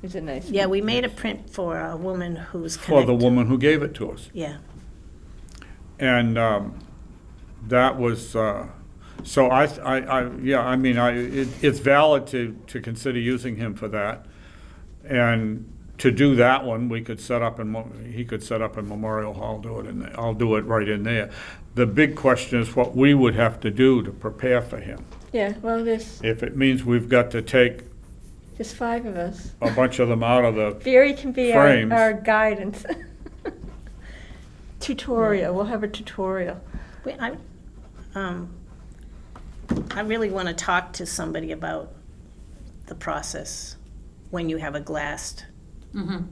It's a nice. yeah, we made a print for a woman who's For the connected. woman who gave it to us. Yeah, And that was, so it's valid to consider using him for that. And to do that one, he could set up in Memorial Hall, I'll do it right in there. The big question is what we would have to do to prepare for him. Yeah, well, this, If it means we've got to take Just 5 of us. a bunch of them out of the, Barry can be Frames. our guidance. Tutorial, we'll have a tutorial. I really want to talk to somebody about the process when you have a glassed, Mhm.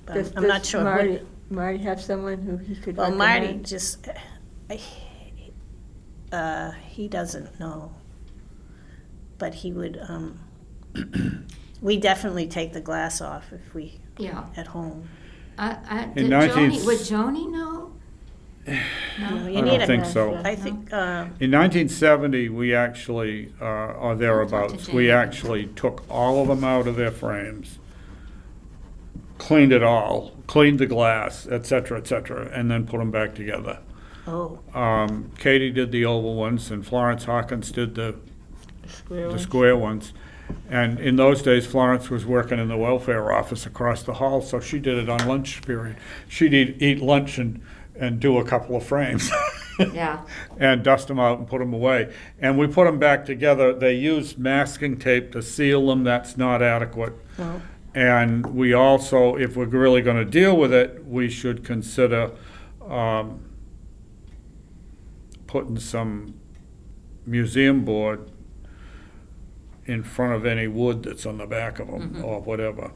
but Does- I'm not does sure. Marty have someone who he could Well, recommend? Marty just, he doesn't know. But he would, we definitely take the glass off if we, Yeah. at home. In Did 19 would Joni know? You know, No? you I need don't a- think so. I think, In 1970, we actually, or thereabouts, we Jane. actually took all of them out of their frames, cleaned it all, cleaned the glass, et cetera, and then put them back together. oh, Katie did the oval ones, and Florence Hawkins did the Square one. square ones. And in those days, Florence was working in the welfare office across the hall, so she did it on lunch period. She'd eat lunch and do a couple of frames. Yeah. And dust them out and put them away. And we put them back together. They used masking tape to seal them. That's not adequate. no. And we also, if we're really going to deal with it, we should consider putting some museum board in front of any wood that's on the back of them or whatever,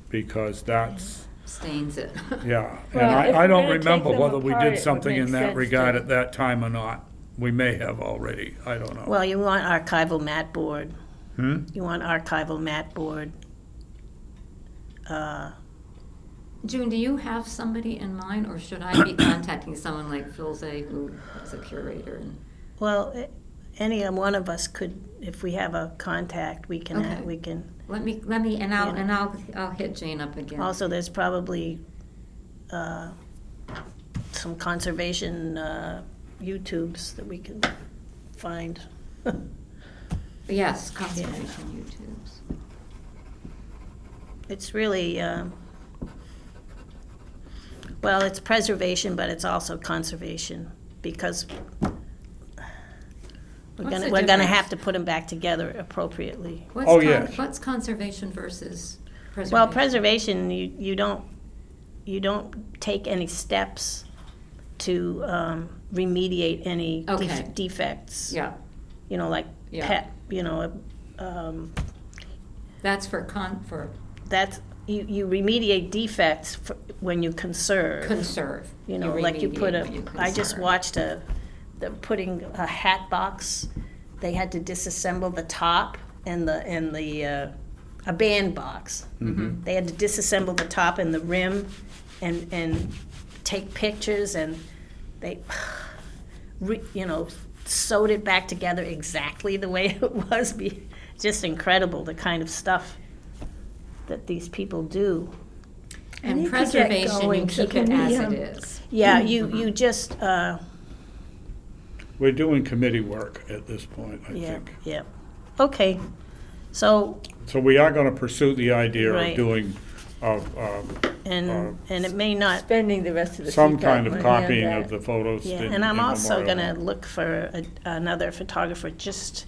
because that's, Stains it. yeah. And Well, if I we're don't gonna take remember them whether we apart, it did would something make in that sense regard to- at that time or not. We may have already, I don't know. Well, you want archival mat board. Hmm? You want archival mat board. June, do you have somebody in mind, or should I be contacting someone like Phil Zay, who is a curator? And Well, any one of us could, if we have a contact, we can, Okay. we can. let me, and I'll, Yeah. I'll hit Jane up again. Also, there's probably some conservation YouTubes that we can find. Yes, conservation YouTubes. It's really, well, it's preservation, but it's also conservation, because What's we're the gonna difference? have to put them back together appropriately. What's Oh, yes. What's conservation versus preservation? Well, preservation, you don't take any steps to remediate any Okay. defects. Yeah, You know, like Yeah. pet, that's for that's, you remediate defects when you conserve. conserve. You know, like you put remediate what you I just conserve. watched putting a hat box. They had to disassemble the top and a band box. Mm-hmm. They had to disassemble the top and the rim and take pictures, and they, sewed it back together exactly the way it was. Just incredible, the kind of stuff that these people do. I And need to get preservation, you going, so keep it can we, as it is. Yeah, you just, We're doing committee work at this point, I yeah, think. yeah. Okay, so, So we are going to pursue the idea of Right. doing, and it may not, Spending the rest of the some CPAC kind of money on copying that. of the photos. yeah, in- and I'm in also Memorial gonna Hall. look for another photographer, just,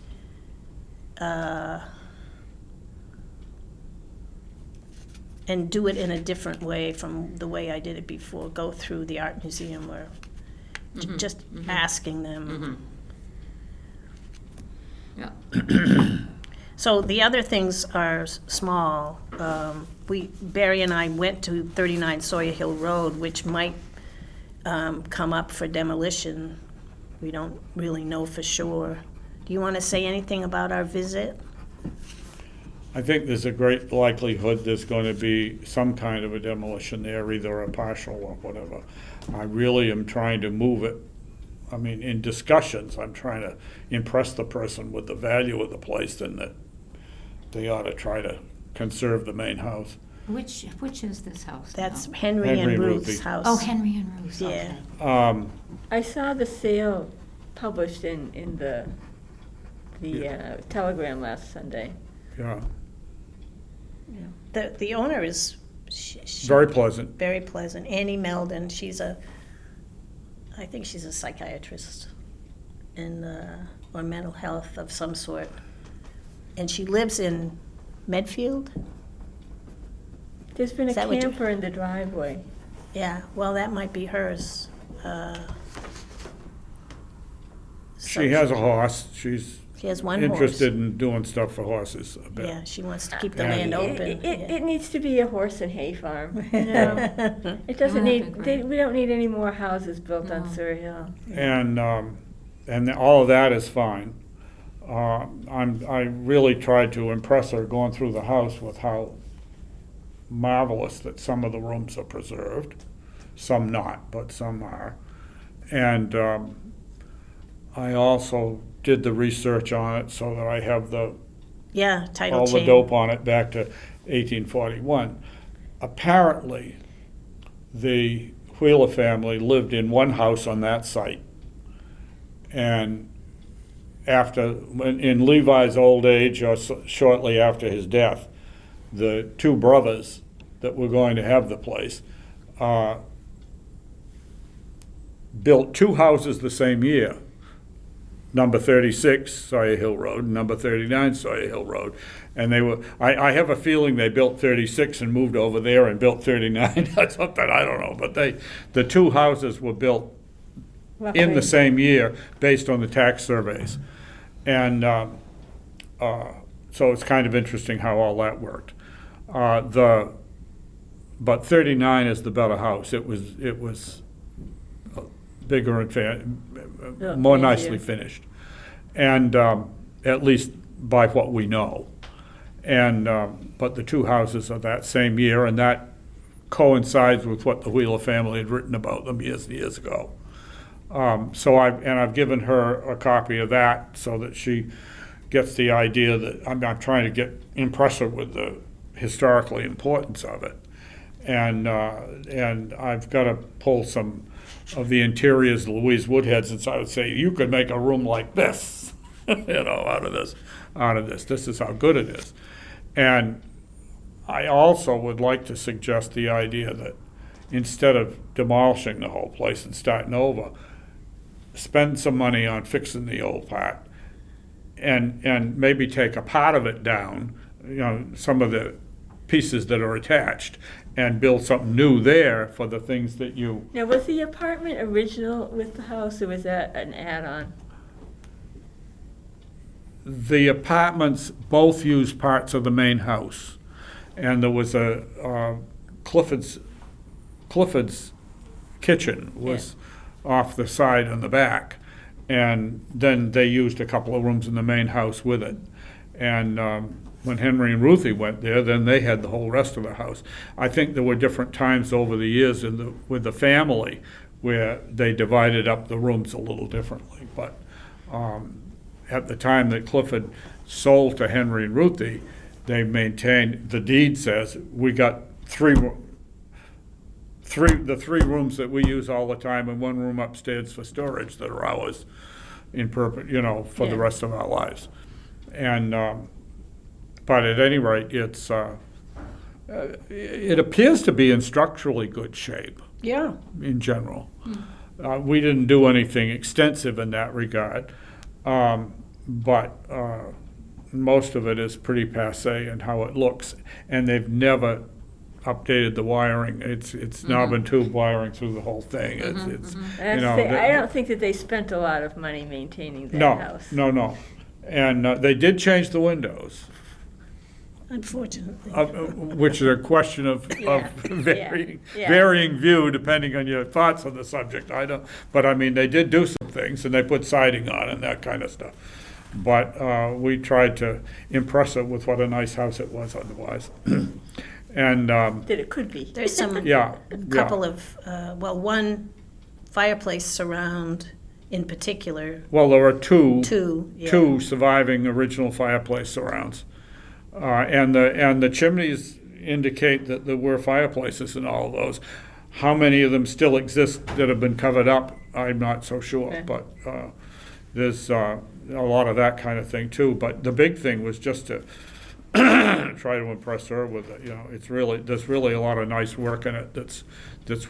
and do it in a different way from the way I did it before, go through the art museum or just asking them. Yeah. So the other things are small. Barry and I went to 39 Sawyer Hill Road, which might come up for demolition. We don't really know for sure. Do you want to say anything about our visit? I think there's a great likelihood there's going to be some kind of a demolition there, either a partial or whatever. I really am trying to move it. I mean, in discussions, I'm trying to impress the person with the value of the place and that they ought to try to conserve the main house. Which is this house That's now? Henry Henry and and Ruth's Ruthie. house. Oh, Henry and Ruth, Yeah. okay. I saw the sale published in the Telegram last Sunday. Yeah, The owner is very pleasant. very pleasant. Annie Meldon, I think she's a psychiatrist or mental health of some sort. And she lives in Medfield? There's been a Is that what you- camper in the driveway. Yeah, well, that might be hers. She has a horse. She's She has one horse. interested in doing stuff for horses a bit. Yeah, she wants to keep the And- land open. It needs to be a horse and hay farm, you know? It doesn't Yeah, need, that'd be great. we don't need any more houses built on No. Surrey Hill. And all of that is fine. I really tried to impress her going through the house with how marvelous that some of the rooms are preserved, some not, but some are. And I also did the research on it so that I have Yeah, title all the chain. dope on it back to 1841. Apparently, the Wheeler family lived in one house on that site. And in Levi's old age, or shortly after his death, the two brothers that were going to have the place built two houses the same year. Number 36 Sawyer Hill Road, and number 39 Sawyer Hill Road. And they were, I have a feeling they built 36 and moved over there and built 39 or something, I don't know. But the two houses were built in Roughly. the same year based on the tax surveys. And so it's kind of interesting how all that worked. But 39 is the better house. It was bigger and Yeah, more easier. nicely finished. And at least by what we know. And but the two houses are that same year, and that coincides with what the Wheeler family had written about them years and years ago. So I've given her a copy of that so that she gets the idea that I'm trying to impress her with the historical importance of it. And I've got to pull some of the interiors of Louise Woodhead, since I would say you could make a room like this, out of this. This is how good it is. And I also would like to suggest the idea that instead of demolishing the whole place and starting over, spend some money on fixing the old part and maybe take a part of it down, some of the pieces that are attached, and build something new there for the things that you. Now, was the apartment original with the house, or was that an add-on? The apartments both used parts of the main house, and there was a Clifford's kitchen was off the side and the back, and then they used a couple of rooms in the main house with it. And when Henry and Ruthie went there, then they had the whole rest of the house. I think there were different times over the years with the family where they divided up the rooms a little differently. But at the time that Clifford sold to Henry and Ruthie, they maintained, the deed says, we got the three rooms that we use all the time, and one room upstairs for storage that are ours in for the Yeah. rest of our lives. And but at any rate, it appears to be in structurally good shape Yeah. in general. We didn't do anything extensive in that regard, but most of it is pretty passé in how it looks, and they've never updated the wiring. It's knob and tube wiring through the whole thing. It's I don't think that they spent a lot of money maintaining that house. No. And they did change the windows, Unfortunately. which is a question of varying view depending on your thoughts on the subject. But I mean, they did do some things, and they put siding on and that kind of stuff. But we tried to impress her with what a nice house it was otherwise. And That it could be. There's some, yeah, a couple of, one fireplace surround in particular, well, there are two yeah. surviving original fireplace surrounds, and the chimneys indicate that there were fireplaces in all of those. How many of them still exist that have been covered up, I'm not so sure. Okay. But there's a lot of that kind of thing too. But the big thing was just to try to impress her with it. There's really a lot of nice work in it that's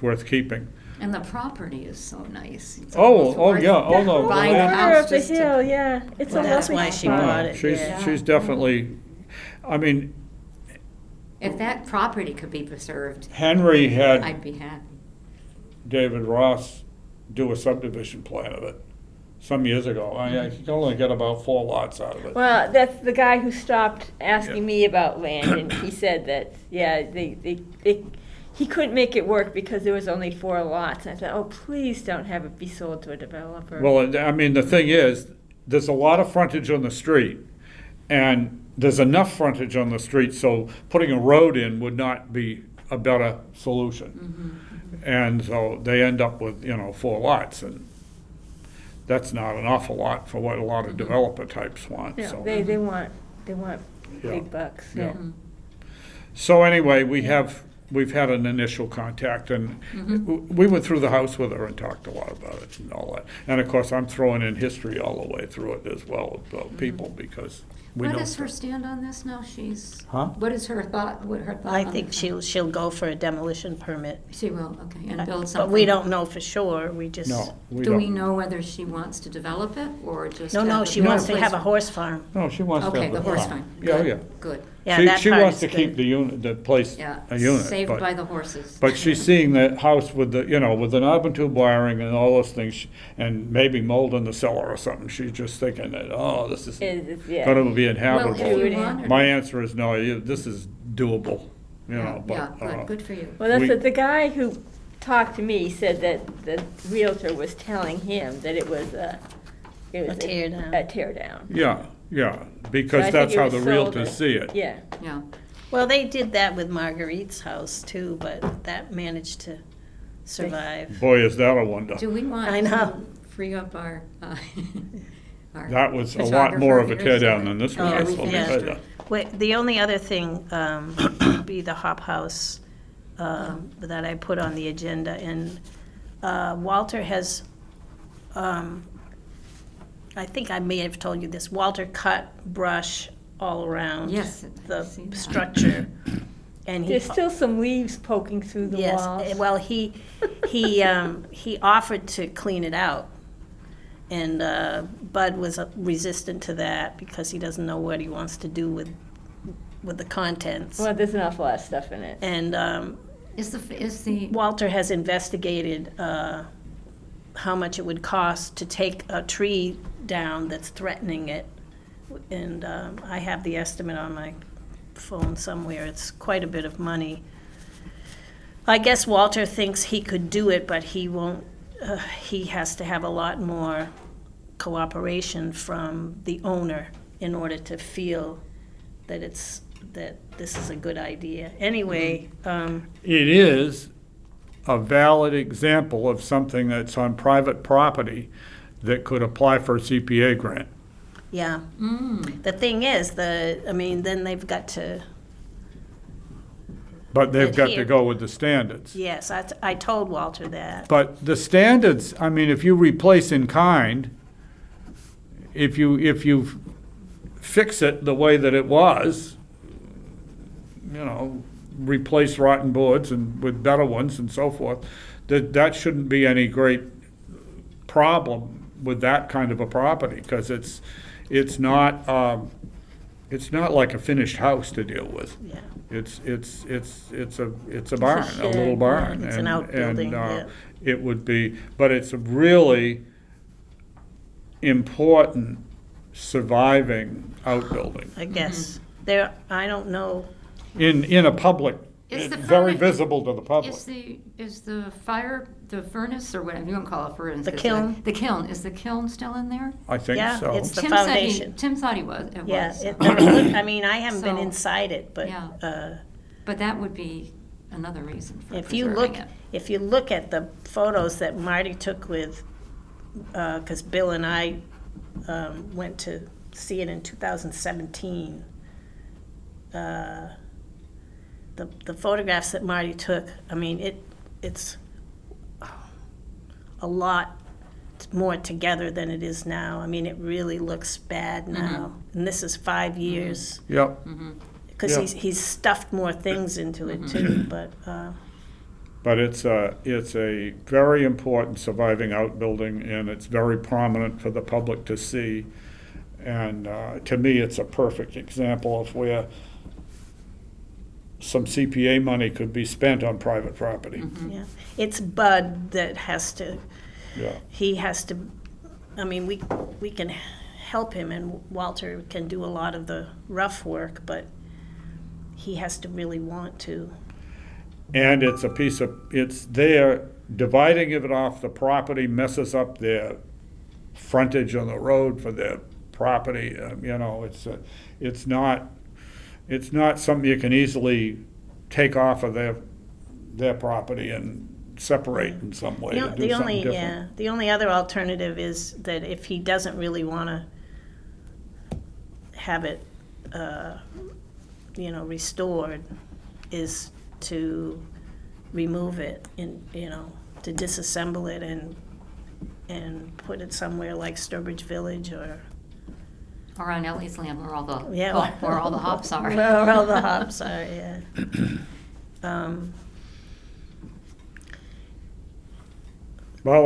worth keeping. And the property is so nice. It's Oh, almost oh, worth yeah, oh, no, buying the a land- house Corner of the just to- hill, yeah. It's Well, a that's lovely why she spot. bought it. She's Yeah. definitely, I mean, If that property could be preserved, Henry had I'd be happy. David Ross do a subdivision plan of it some years ago. I could only get about 4 lots out of it. Well, that's the guy who stopped asking me about land, and he said that, yeah, he couldn't make it work because there was only 4 lots. And I thought, oh, please don't have it be sold to a developer. Well, I mean, the thing is, there's a lot of frontage on the street, and there's enough frontage on the street, so putting a road in would not be a better solution. And so they end up with, 4 lots, and that's not an awful lot for what a lot of developer types want, You know, so. they want Yeah. big bucks, Yeah. yeah. So anyway, we've had an initial contact, and we went through the house with her and talked a lot about it and all that. And of course, I'm throwing in history all the way through it as well, about people, because we know. What is her stand on this now? Huh? What is her thought, what her thought I on think this? she'll go for a demolition permit. She will, okay, and build But something. we don't know for sure, we just. No, we Do we don't. know whether she wants to develop it or just? No, have she it wants to place- have a horse farm. No, she wants to Okay, have the horse farm. Yeah, Good, yeah. Good, Yeah, that She part wants is to good. keep the place yeah. a unit. Saved but- by the horses. But she's seeing the house with the, with the knob and tube wiring and all those things, and maybe mold in the cellar or something. She's just thinking that, this is Yeah. gonna be Well, inhabitable. if you want her. My answer is no, this is doable, Yeah, but. yeah, good for you. Well, that's We- what the guy who talked to me said, that the realtor was telling him that it was a tear down. A tear down. Yeah, So I because think that's it how was the sold realtors at- see it. Yeah. Yeah. Well, they did that with Marguerite's house too, but that managed to survive. Boy, is that a wonder. Do we want I know. to free up our That was a lot more of a photographer here, tear down so- than this Oh, one, Yeah, is, we let me finished tell her. you. Wait, the only other thing would be the hop house that I put on the agenda, and Walter has, I think I may have told you this, Walter cut brush all around Yes, I the see that. structure, and he. There's still some leaves poking through the Yes, walls. well, he offered to clean it out, and Bud was resistant to that because he doesn't know what he wants to do with the contents. Well, there's an awful lot of stuff in it. And Is the, Walter has investigated how much it would cost to take a tree down that's threatening it, and I have the estimate on my phone somewhere. It's quite a bit of money. I guess Walter thinks he could do it, but he won't. He has to have a lot more cooperation from the owner in order to feel that this is a good idea. Anyway, It is a valid example of something that's on private property that could apply for a CPA grant. yeah. The thing is, then they've got to. But they've got to Adhere. go with the standards. Yes, I told Walter that. But the standards, I mean, if you replace in kind, if you fix it the way that it was, replace rotten boards and with better ones and so forth, that shouldn't be any great problem with that kind of a property, because it's not like a finished house to deal with. Yeah. It's a barn, a little shed, barn. It's an and- outbuilding, and, yeah. It would be, but it's a really important surviving outbuilding I guess there. I don't know. in a public, Is the very furnace- visible to the public. is the furnace, or whatever you want to call it, furnace? The is kiln. The kiln, is the kiln still in there? I think Yeah, so. it's the Tim said foundation. Tim thought he was, it Yeah, was. it looked, I mean, I haven't been So, inside it, but yeah. But that would be another reason for if you preserving look, it. if you look at the photos that Marty took with, because Bill and I went to see it in 2017. The photographs that Marty took, I mean, it's a lot more together than it is now. I mean, it really looks bad now, and this is 5 years. Yep. Because Yeah. he's stuffed more things into it too, but, But it's a very important surviving outbuilding, and it's very prominent for the public to see. And to me, it's a perfect example of where some CPA money could be spent on private property. Yeah, it's Bud that has to, Yeah. he has to, I mean, we can help him, and Walter can do a lot of the rough work, but he has to really want to. And it's a piece of, it's there, dividing it off the property messes up their frontage on the road for their property, you know, it's not something you can easily take off of their property and separate in some way, to do something different. The only other alternative is that if he doesn't really wanna have it, restored, is to remove it and, to disassemble it and put it somewhere like Sturbridge Village or. Or on Ellie's Land where all the, Yeah. where all the hops are. Where all the hops are, yeah. Well,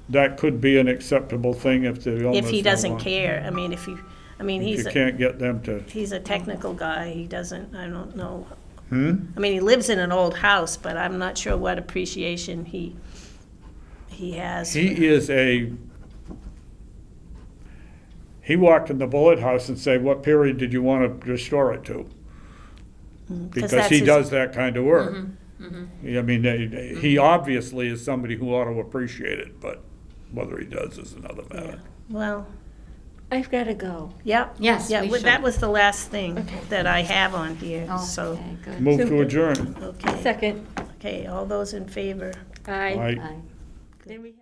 that could be an acceptable thing if the owners If he don't doesn't want- care, If he's you can't get them to, he's a technical guy, he doesn't, I don't know. hmm? He lives in an old house, but I'm not sure what appreciation he has. He walked in the Bullet House and said, what period did you want to restore it to? Because that's he his- does that kind of work. Mm-hmm. I mean, he obviously is somebody who ought to appreciate it, but whether he does is another Yeah. matter. Well, I've got to go. yep. Yes, Yeah, we that should. was the last thing Okay. that I have on here, so, Okay, good. Move to Super. adjourn. okay. Second. Okay, all those in favor? Aye. Aye. Aye. Then we have.